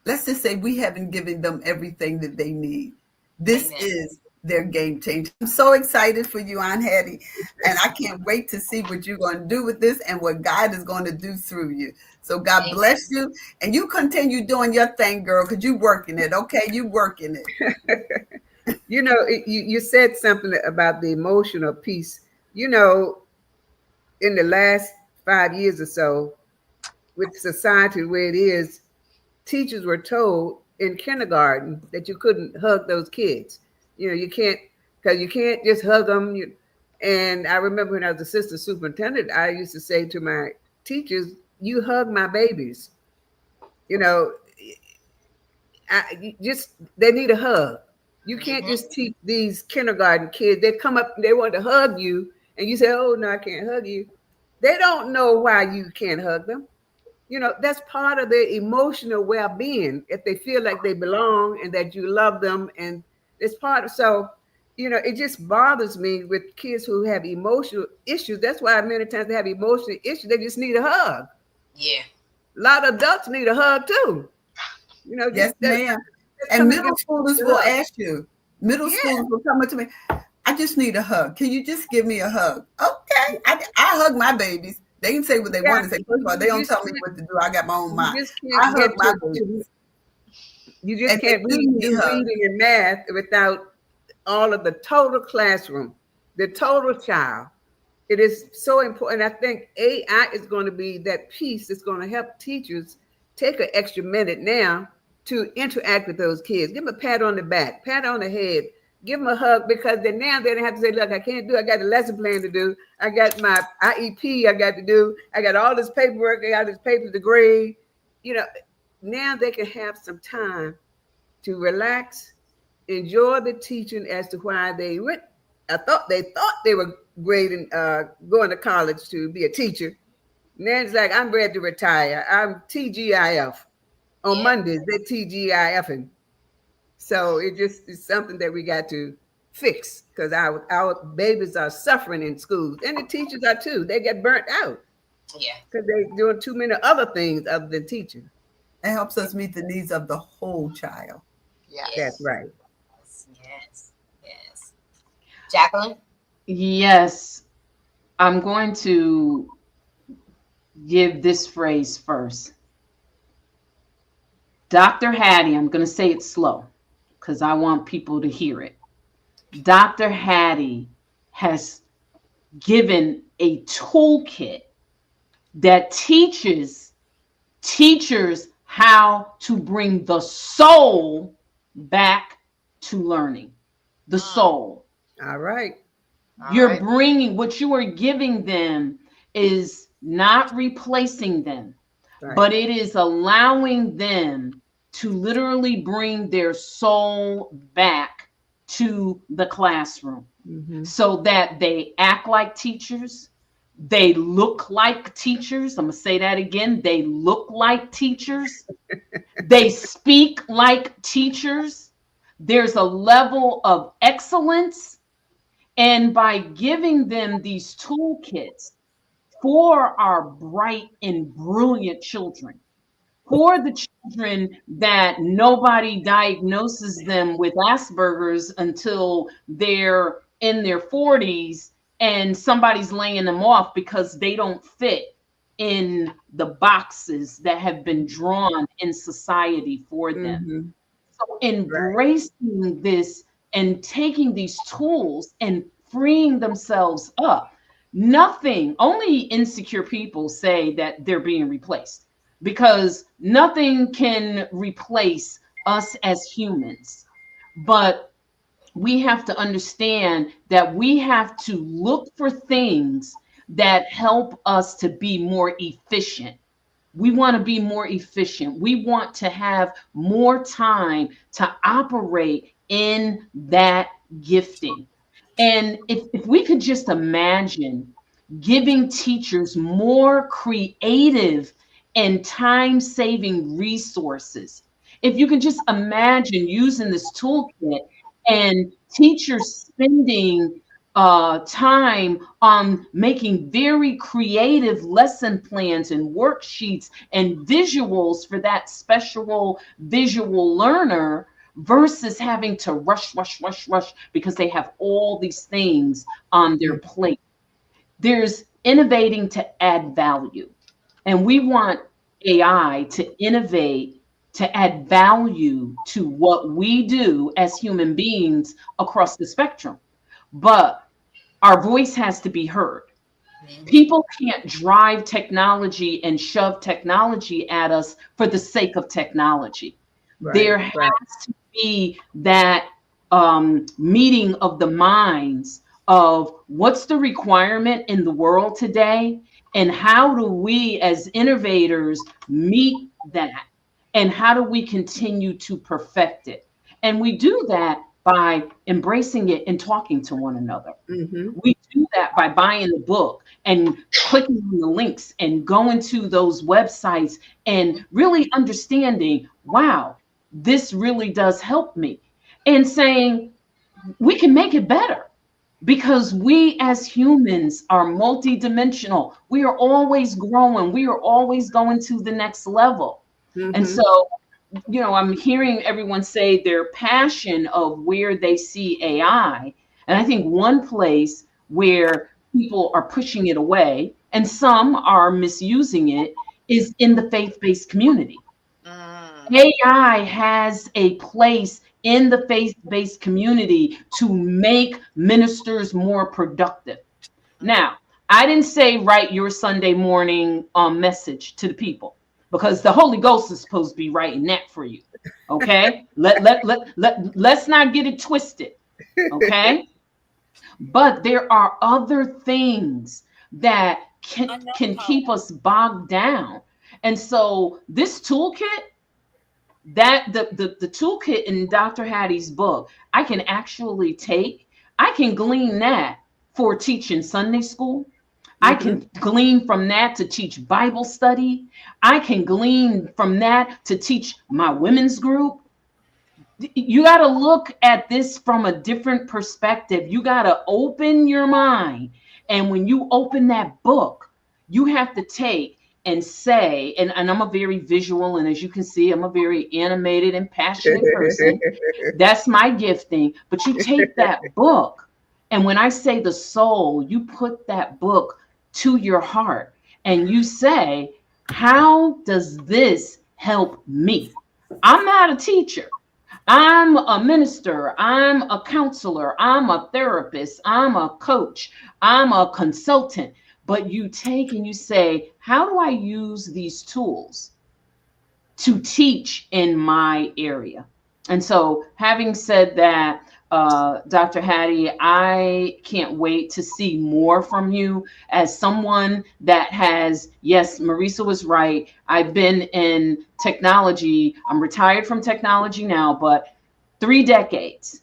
[SPEAKER 4] let's just say we haven't given them everything that they need. This is their game changer. I'm so excited for you, Aunt Hattie, and I can't wait to see what you're going to do with this and what God is going to do through you. So God bless you, and you continue doing your thing, girl, because you're working it, okay? You working it.
[SPEAKER 2] You know, you said something about the emotional piece. You know, in the last 5 years or so, with society the way it is, teachers were told in kindergarten that you couldn't hug those kids. You know, you can't, because you can't just hug them. And I remember when I was assistant superintendent, I used to say to my teachers, you hug my babies. You know, they need a hug. You can't just teach these kindergarten kids. They come up, they want to hug you, and you say, oh, no, I can't hug you. They don't know why you can't hug them. You know, that's part of their emotional well-being, if they feel like they belong and that you love them. And it's part of, so, you know, it just bothers me with kids who have emotional issues. That's why many times they have emotional issues. They just need a hug.
[SPEAKER 1] Yeah.
[SPEAKER 2] A lot of adults need a hug too. You know,
[SPEAKER 4] yes, ma'am. And middle schoolers will ask you. Middle schoolers will come up to me. I just need a hug. Can you just give me a hug? Okay. I hug my babies. They can say what they want to say. First of all, they don't tell me what to do. I got my own mind. I hug my babies.
[SPEAKER 2] You just can't do reading and math without all of the total classroom, the total child. It is so important. I think AI is going to be that piece that's going to help teachers take an extra minute now to interact with those kids. Give them a pat on the back, pat on the head, give them a hug, because then now they don't have to say, look, I can't do, I got a lesson plan to do. I got my IEP I got to do. I got all this paperwork. I got this paper to grade. You know, now they can have some time to relax, enjoy the teaching as to why they went. They thought they were grading, going to college to be a teacher. Now it's like, I'm ready to retire. I'm TGIF. On Mondays, they're TGIFing. So it just is something that we got to fix, because our babies are suffering in schools, and the teachers are too. They get burnt out.
[SPEAKER 1] Yeah.
[SPEAKER 2] Because they're doing too many other things other than teaching.
[SPEAKER 4] It helps us meet the needs of the whole child.
[SPEAKER 1] Yes.
[SPEAKER 2] That's right.
[SPEAKER 1] Yes. Yes. Jacqueline?
[SPEAKER 3] Yes. I'm going to give this phrase first. Dr. Hattie, I'm going to say it slow because I want people to hear it. Dr. Hattie has given a toolkit that teaches teachers how to bring the soul back to learning. The soul.
[SPEAKER 2] All right.
[SPEAKER 3] You're bringing, what you are giving them is not replacing them. Right. But it is allowing them to literally bring their soul back to the classroom
[SPEAKER 2] Mm-hmm.
[SPEAKER 3] so that they act like teachers, they look like teachers. I'm going to say that again. They look like teachers. They speak like teachers. There's a level of excellence. And by giving them these toolkits for our bright and brilliant children, for the children that nobody diagnoses them with Asperger's until they're in their 40s and somebody's laying them off because they don't fit in the boxes that have been drawn in society for them.
[SPEAKER 2] Mm-hmm.
[SPEAKER 3] So embracing this and taking these tools and freeing themselves up. Nothing, only insecure people say that they're being replaced, because nothing can replace us as humans. But we have to understand that we have to look for things that help us to be more efficient. We want to be more efficient. We want to have more time to operate in that gifting. And if we could just imagine giving teachers more creative and time-saving resources, if you can just imagine using this toolkit and teachers spending time on making very creative lesson plans and worksheets and visuals for that special visual learner, versus having to rush because they have all these things on their plate. There's innovating to add value. And we want AI to innovate to add value to what we do as human beings across the spectrum. But our voice has to be heard. People can't drive technology and shove technology at us for the sake of technology. There has to be that meeting of the minds of what's the requirement in the world today, and how do we as innovators meet that, and how do we continue to perfect it. And we do that by embracing it and talking to one another.
[SPEAKER 2] Mm-hmm.
[SPEAKER 3] We do that by buying the book and clicking on the links and going to those websites and really understanding, wow, this really does help me. And saying, we can make it better, because we as humans are multidimensional. We are always growing. We are always going to the next level.
[SPEAKER 2] Mm-hmm.
[SPEAKER 3] And so, you know, I'm hearing everyone say their passion of where they see AI. And I think one place where people are pushing it away and some are misusing it is in the faith-based community. AI has a place in the faith-based community to make ministers more productive. Now, I didn't say write your Sunday morning message to the people, because the Holy Ghost is supposed to be writing that for you. Okay? Let's not get it twisted. Okay? But there are other things that can keep us bogged down. And so this toolkit, that the toolkit in Dr. Hattie's book, I can actually take, I can glean that for teaching Sunday school. I can glean from that to teach Bible study. I can glean from that to teach my women's group. You got to look at this from a different perspective. You got to open your mind. And when you open that book, you have to take and say, and I'm a very visual, and as you can see, I'm a very animated and passionate person. That's my gifting. But you take that book, and when I say the soul, you put that book to your heart and you say, how does this help me? I'm not a teacher. I'm a minister. I'm a counselor. I'm a therapist. I'm a coach. I'm a consultant. But you take and you say, how do I use these tools to teach in my area? And so, having said that, Dr. Hattie, I can't wait to see more from you as someone that has, yes, Marisa was right. I've been in technology. I'm retired from technology now, but 3 decades.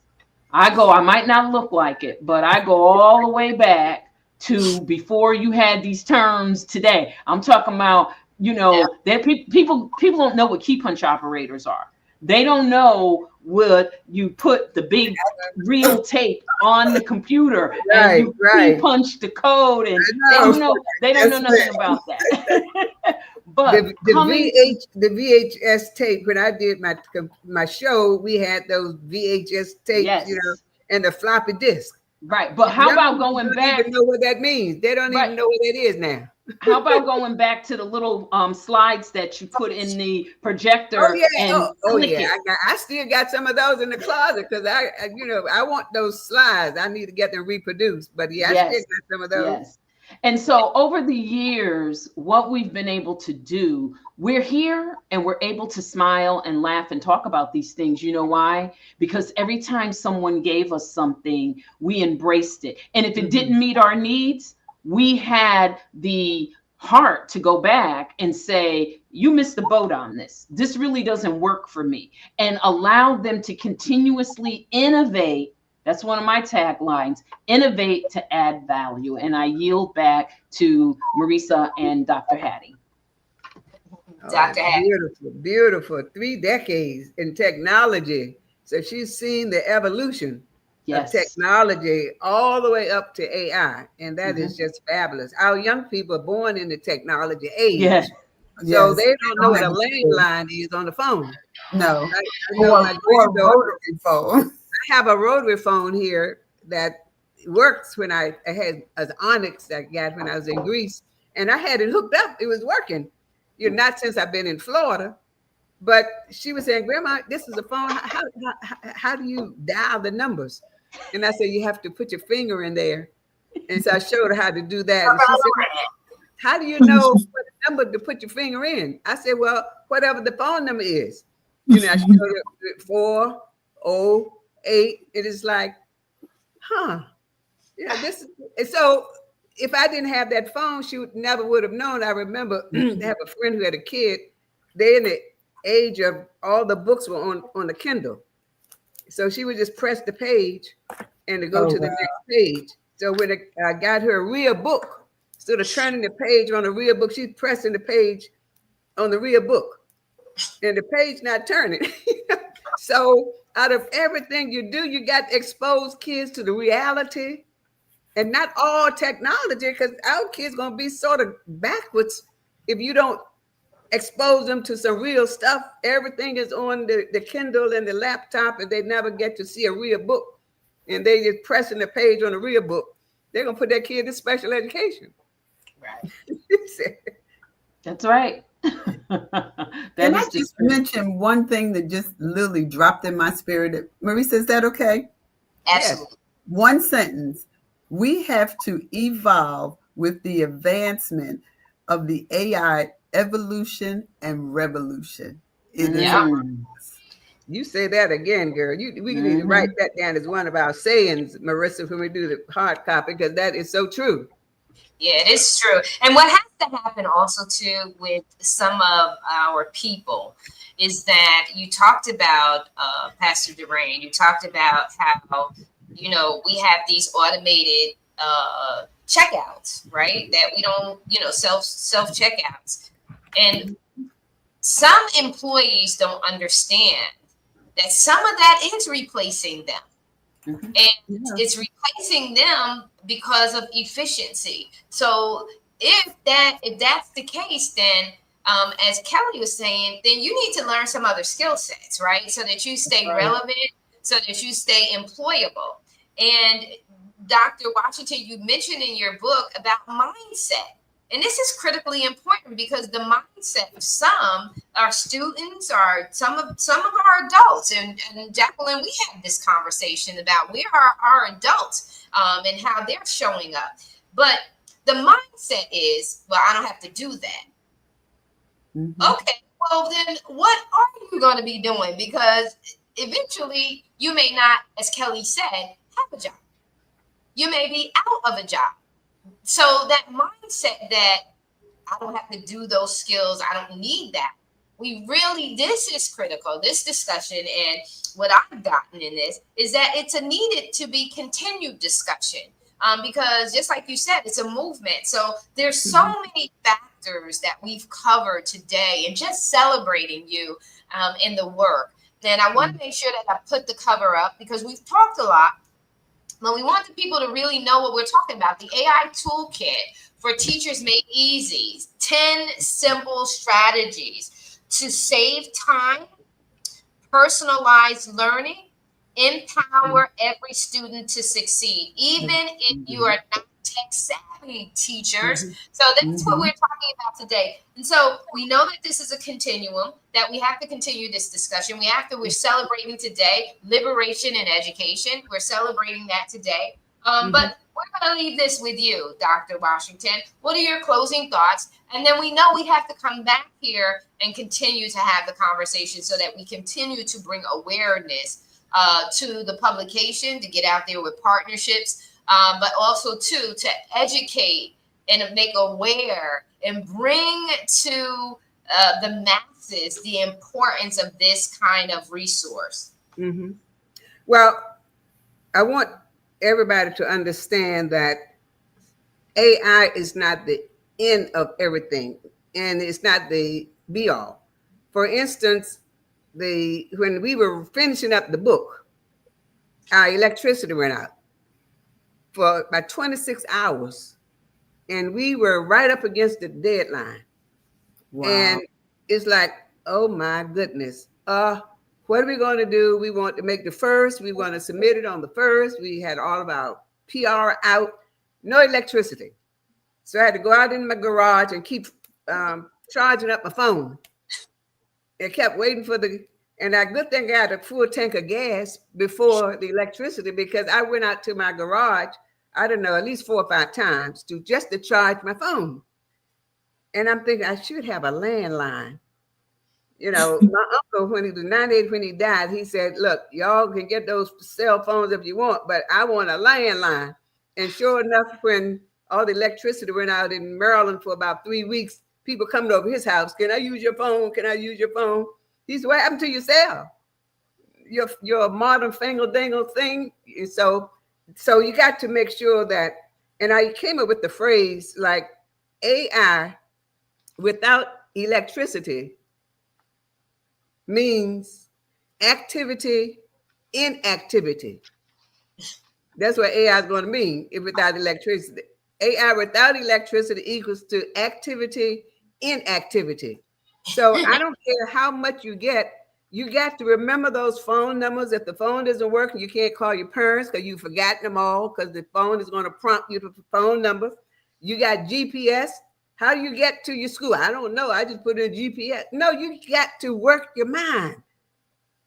[SPEAKER 3] I might not look like it, but I go all the way back to before you had these terms today. I'm talking about, that people don't know what key punch operators are. They don't know what you put the big real tape on the computer and you key punch the code, and they don't know nothing about that. But
[SPEAKER 2] the VHS tape, when I did my show, we had those VHS tapes,
[SPEAKER 3] yes,
[SPEAKER 2] and the floppy disk.
[SPEAKER 3] Right. But how about going back?
[SPEAKER 2] They don't even know what that means. They don't even know what it is now.
[SPEAKER 3] How about going back to the little slides that you put in the projector?
[SPEAKER 2] Oh yeah,
[SPEAKER 3] and
[SPEAKER 2] I still got some of those in the closet because I want those slides. I need to get them reproduced. But I still got some of those.
[SPEAKER 3] Yes. And so over the years, what we've been able to do, we're here and we're able to smile and laugh and talk about these things. You know why? Because every time someone gave us something, we embraced it. And if it didn't meet our needs, we had the heart to go back and say, you missed the boat on this. This really doesn't work for me. And allow them to continuously innovate. That's one of my taglines, innovate to add value. And I yield back to Marisa and Dr. Hattie.
[SPEAKER 1] Dr. Hattie.
[SPEAKER 2] Beautiful, beautiful. 3 decades in technology. So she's seen the evolution of technology all the way up to AI. And that is just fabulous. Our young people are born in the technology age.
[SPEAKER 3] Yes.
[SPEAKER 2] So they don't know what a landline is on the phone.
[SPEAKER 4] No.
[SPEAKER 2] I know my rotary phone. I have a rotary phone here that works when I had an Onyx I got when I was in Greece, and I had it hooked up. It was working. Not since I've been in Florida, but she was saying, Grandma, this is a phone. How do you dial the numbers? And I said, you have to put your finger in there. And so I showed her how to do that. And she said, how do you know what number to put your finger in? I said, well, whatever the phone number is. I showed her 408. It is like, this is so. If I didn't have that phone, she never would have known. I remember I have a friend who had a kid. They in the age of all the books were on the Kindle. So she would just press the page and to go to the next page. So when I got her a real book, instead of turning the page on a real book, she's pressing the page on the real book. And the page not turning. So out of everything you do, you got to expose kids to the reality. And not all technology, because our kids going to be sort of backwards if you don't expose them to some real stuff. Everything is on the Kindle and the laptop, and they never get to see a real book. And they just pressing the page on a real book. They're going to put that kid in special education.
[SPEAKER 1] Right.
[SPEAKER 3] That's right.
[SPEAKER 4] Can I just mention one thing that just literally dropped in my spirit? Marisa, is that okay?
[SPEAKER 1] Absolutely.
[SPEAKER 4] Yes. One sentence. We have to evolve with the advancement of the AI evolution and revolution.
[SPEAKER 2] You say that again, girl. We need to write that down as one of our sayings, Marisa, when we do the hard copy, because that is so true.
[SPEAKER 1] Yeah, it is true. And what has to happen also too with some of our people is that you talked about, Pastor Durain, you talked about how, we have these automated checkouts, right? That we don't, self checkouts. And some employees don't understand that some of that is replacing them. And it's replacing them because of efficiency. So if that's the case, then as Kelly was saying, then you need to learn some other skill sets, right? So that you stay relevant, so that you stay employable. And Dr. Washington, you mentioned in your book about mindset. And this is critically important because the mindset of some our students or some of our adults, and Jacqueline, we had this conversation about where are our adults and how they're showing up. But the mindset is, well, I don't have to do that. Okay, well then what are you going to be doing? Because eventually you may not, as Kelly said, have a job. You may be out of a job. So that mindset that I don't have to do those skills, I don't need that, this is critical, this discussion, and what I've gotten in this is that it's a needed to be continued discussion. Because just like you said, it's a movement. So there's so many factors that we've covered today, and just celebrating you in the work. And I want to make sure that I put the cover up because we've talked a lot, but we want the people to really know what we're talking about. The AI toolkit for teachers made easy. 10 simple strategies to save time, personalize learning, empower every student to succeed, even if you are not tech savvy, teachers. So that's what we're talking about today. And so we know that this is a continuum, that we have to continue this discussion. We're celebrating today liberation and education. We're celebrating that today. But we're going to leave this with you, Dr. Washington. What are your closing thoughts? And then we know we have to come back here and continue to have the conversation so that we continue to bring awareness to the publication, to get out there with partnerships, but also to educate and make aware and bring to the masses the importance of this kind of resource.
[SPEAKER 2] Well, I want everybody to understand that AI is not the end of everything, and it's not the be all. For instance, when we were finishing up the book, our electricity went out for about 26 hours, and we were right up against the deadline. Wow. And it's like, oh my goodness, what are we going to do? We want to make the first. We want to submit it on the first. We had all of our PR out, no electricity. So I had to go out in my garage and keep charging up my phone. I kept waiting for and a good thing I had a full tank of gas before the electricity, because I went out to my garage, I don't know, at least 4 or 5 times just to charge my phone. And I'm thinking I should have a landline. You know, my uncle, when he was 98, when he died, he said, look, y'all can get those cell phones if you want, but I want a landline. And sure enough, when all the electricity went out in Maryland for about 3 weeks, people coming over his house, can I use your phone? Can I use your phone? He said, what happened to your cell? Your modern fangle dangle thing. So you got to make sure that, and I came up with the phrase like AI without electricity means activity, inactivity. That's what AI is going to mean without electricity. AI without electricity equals to activity, inactivity. So I don't care how much you get, you got to remember those phone numbers. If the phone isn't working, you can't call your parents because you've forgotten them all, because the phone is going to prompt you for the phone number. You got GPS. How do you get to your school? I don't know. I just put in GPS. No, you got to work your mind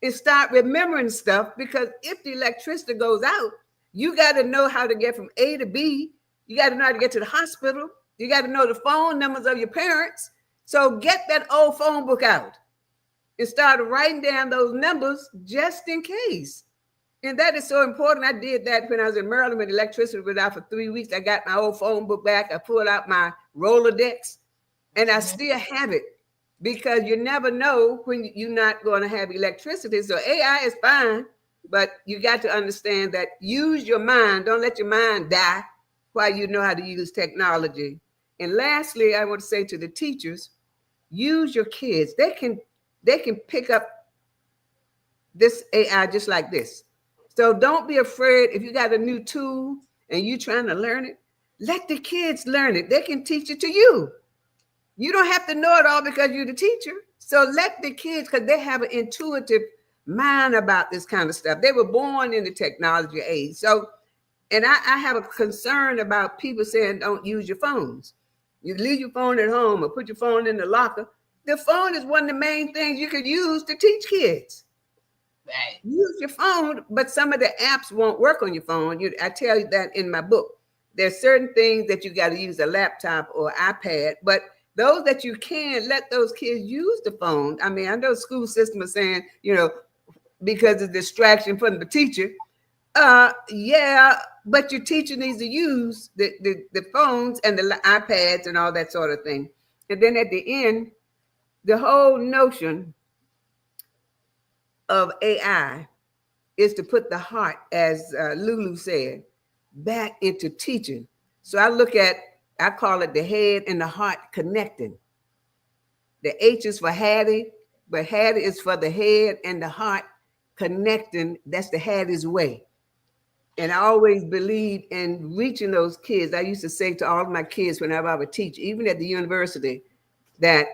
[SPEAKER 2] and start remembering stuff, because if the electricity goes out, you got to know how to get from A to B. You got to know how to get to the hospital. You got to know the phone numbers of your parents. So get that old phone book out and start writing down those numbers just in case. And that is so important. I did that when I was in Maryland when electricity was out for 3 weeks. I got my old phone book back. I pulled out my Rolodex, and I still have it, because you never know when you're not going to have electricity. So AI is fine, but you got to understand that use your mind. Don't let your mind die while you know how to use technology. And lastly, I want to say to the teachers, use your kids. They can pick up this AI just like this. So don't be afraid if you got a new tool and you trying to learn it. Let the kids learn it. They can teach it to you. You don't have to know it all because you're the teacher. So let the kids, because they have an intuitive mind about this kind of stuff. They were born in the technology age. So, and I have a concern about people saying don't use your phones. You leave your phone at home or put your phone in the locker. The phone is one of the main things you could use to teach kids. Right. Use your phone, but some of the apps won't work on your phone. I tell you that in my book. There's certain things that you got to use a laptop or iPad, but those that you can, let those kids use the phone. I mean, I know school system is saying, because of distraction from the teacher. Yeah, but your teacher needs to use the phones and the iPads and all that sort of thing. And then at the end, the whole notion of AI is to put the heart, as Lulu said, back into teaching. So I call it the head and the heart connecting. The H is for Hattie, but Hattie is for the head and the heart connecting. That's the Hattie's way. And I always believe in reaching those kids. I used to say to all of my kids whenever I would teach, even at the university, that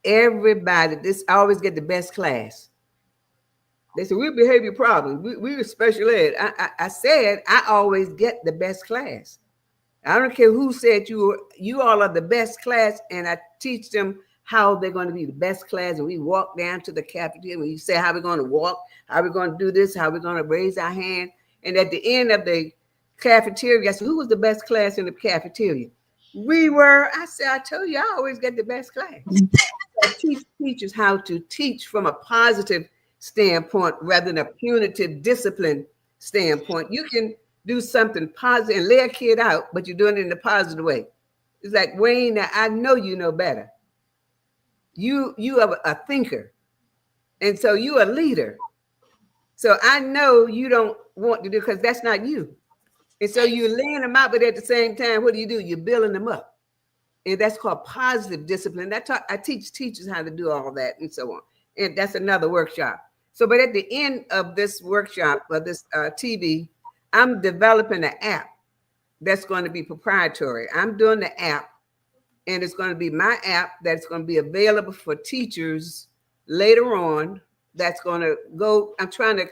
[SPEAKER 2] everybody, I always get the best class. They said, we're behavior problems. We were special ed. I said, I always get the best class. I don't care who said you all are the best class, and I teach them how they're going to be the best class. And we walk down to the cafeteria, and you say how we're going to walk, how we're going to do this, how we're going to raise our hand. And at the end of the cafeteria, I said, who was the best class in the cafeteria? We were. I said, I told you, I always get the best class. I teach teachers how to teach from a positive standpoint rather than a punitive discipline standpoint. You can do something positive and lay a kid out, but you're doing it in a positive way. It's like, Wayne, I know you know better. You are a thinker, and so you're a leader. So I know you don't want to do, because that's not you. And so you're laying them out, but at the same time, what do? You're building them up. And that's called positive discipline. I teach teachers how to do all that and so on. And that's another workshop. So, but at the end of this workshop, or this TV, I'm developing an app that's going to be proprietary. I'm doing the app, and it's going to be my app that's going to be available for teachers later on. That's going to go, I'm trying to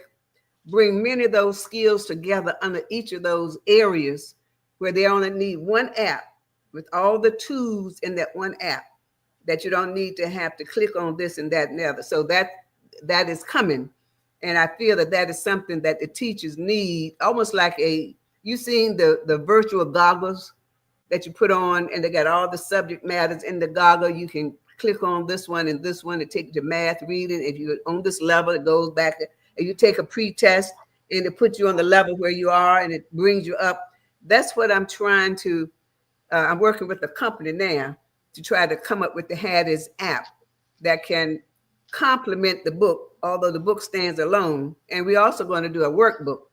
[SPEAKER 2] bring many of those skills together under each of those areas where they only need one app with all the tools in that one app, that you don't need to have to click on this and that and the other. So that is coming. And I feel that is something that the teachers need, almost like you seen the virtual goggles that you put on, and they got all the subject matters in the goggle. You can click on this one and this one to take your math reading. If you're on this level, it goes back. And you take a pre-test, and it puts you on the level where you are, and it brings you up. That's what I'm trying to, I'm working with a company now to try to come up with the Hattie's app that can complement the book, although the book stands alone. And we're also going to do a workbook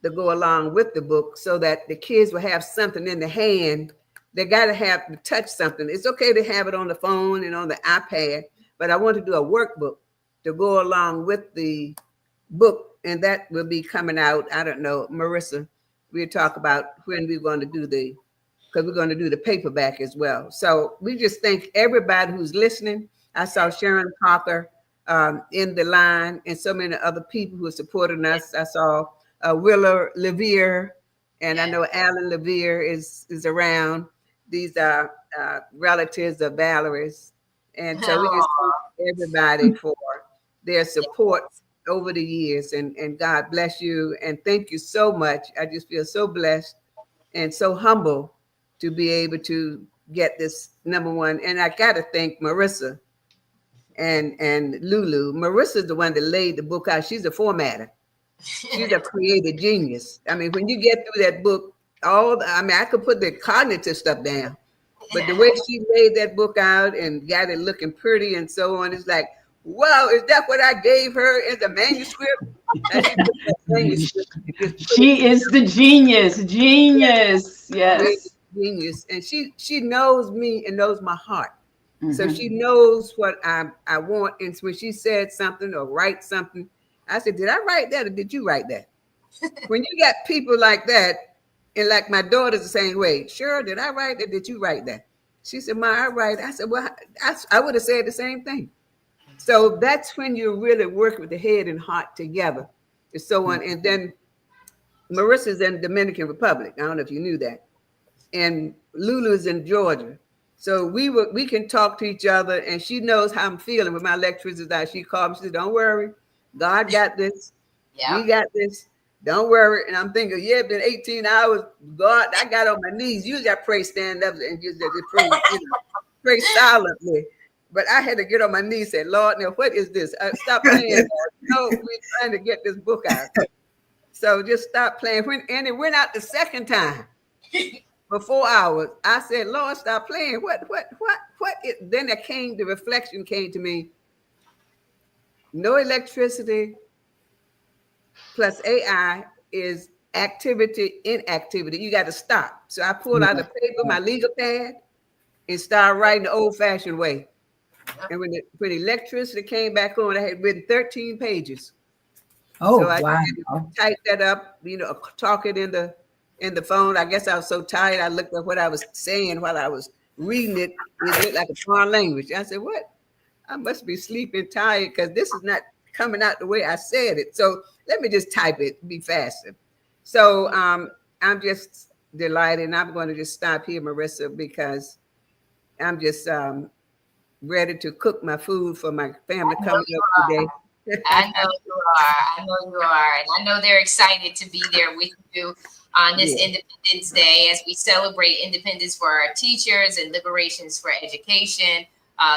[SPEAKER 2] to go along with the book, so that the kids will have something in the hand. They got to have to touch something. It's okay to have it on the phone and on the iPad, but I want to do a workbook to go along with the book, and that will be coming out. I don't know, Marissa, we'll talk about when we're going to do because we're going to do the paperback as well. So we just thank everybody who's listening. I saw Sharon Parker in the line, and so many other people who are supporting us. I saw Willa Levere, and I know Alan Levere is around. These are relatives of Valerie's. And so we just thank everybody for their support over the years, and God bless you. And thank you so much. I just feel so blessed and so humble to be able to get this #1. And I got to thank Marissa and Lulu. Marissa's the one that laid the book out. She's a formatter. She's a creative genius. I mean, when you get through that book, I could put the cognitive stuff down, but the way she laid that book out and got it looking pretty and so on, it's like, wow, is that what I gave her in the manuscript?
[SPEAKER 3] She is the genius. Yes.
[SPEAKER 2] Genius. And she knows me and knows my heart. Mm-hmm. So she knows what I want. And when she said something or write something, I said, did I write that or did you write that? When you got people like that, and like my daughter's the same way, sure, did I write that? Did you write that? She said, Ma, I write. I said, well, I would have said the same thing. So that's when you really work with the head and heart together and so on. And then Marissa's in Dominican Republic. I don't know if you knew that. And Lulu's in Georgia. So we can talk to each other, and she knows how I'm feeling with my electricity. She called me, she said, don't worry. God got this. Yeah. We got this. Don't worry. And I'm thinking, yeah, it's been 18 hours. God, I got on my knees. Usually I pray stand up and just pray, pray silently. But I had to get on my knees and say, Lord, now what is this? Stop playing. No, we're trying to get this book out. So just stop playing. And it went out the second time. for 4 hours. I said, Lord, stop playing. What? Then the reflection came to me. No electricity plus AI is activity, inactivity. You got to stop. So I pulled out the paper, my legal pad, and started writing the old-fashioned way. And when electricity came back on, I had written 13 pages.
[SPEAKER 4] Oh,
[SPEAKER 2] so I
[SPEAKER 4] wow.
[SPEAKER 2] typed that up, talk it in the phone. I guess I was so tired. I looked at what I was saying while I was reading it. It looked like a foreign language. I said, what? I must be sleeping tired because this is not coming out the way I said it. So let me just type it, be faster. So I'm just delighted. And I'm going to just stop here, Marissa, because I'm just ready to cook my food for my family coming up today.
[SPEAKER 1] I know you are. I know you are. And I know they're excited to be there with you on this Independence Day as we celebrate independence for our teachers and liberations for education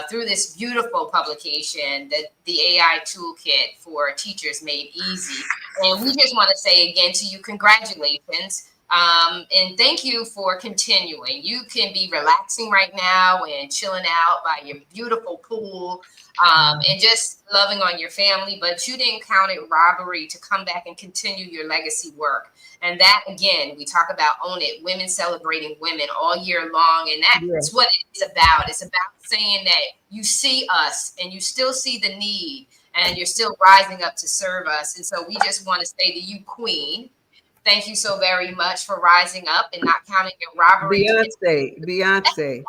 [SPEAKER 1] through this beautiful publication, the AI Toolkit for Teachers Made Easy. And we just want to say again to you, congratulations. And thank you for continuing. You can be relaxing right now and chilling out by your beautiful pool and just loving on your family, but you didn't count it robbery to come back and continue your legacy work. And that, again, we talk about Own It, women celebrating women all year long. And that's what it's about. It's about saying that you see us and you still see the need and you're still rising up to serve us. And so we just want to say to you, Queen, thank you so very much for rising up and not counting it robbery.
[SPEAKER 2] Beyonce.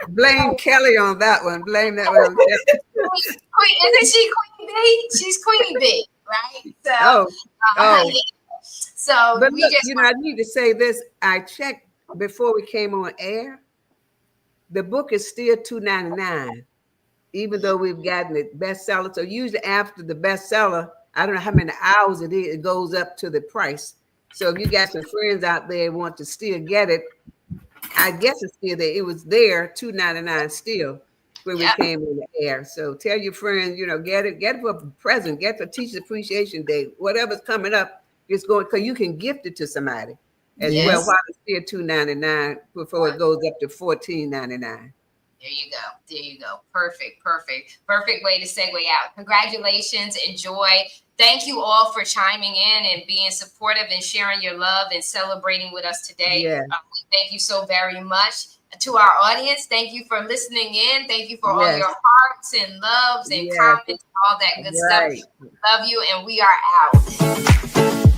[SPEAKER 2] Blame Kelly on that one. Blame that one on Kelly.
[SPEAKER 1] Isn't she Queen B? She's Queen B, right? So, So
[SPEAKER 2] but
[SPEAKER 1] we
[SPEAKER 2] look,
[SPEAKER 1] just
[SPEAKER 2] I need to say this. I checked before we came on air. The book is still $2.99, even though we've gotten it bestseller. So usually after the bestseller, I don't know how many hours it is, it goes up to the price. So if you got some friends out there who want to still get it, I guess it's still there. It was there, $2.99 still when we came in the air. So tell your friends, get it for a present, get for Teachers Appreciation Day, whatever's coming up, just go because you can gift it to somebody as well while it's still $2.99 before it goes up to $14.99.
[SPEAKER 1] There you go. There you go. Perfect way to segue out. Congratulations. Enjoy. Thank you all for chiming in and being supportive and sharing your love and celebrating with us today. Thank you so very much. To our audience, thank you for listening in. Thank you for all your hearts and loves and comments and all that good stuff. Love you, and we are out.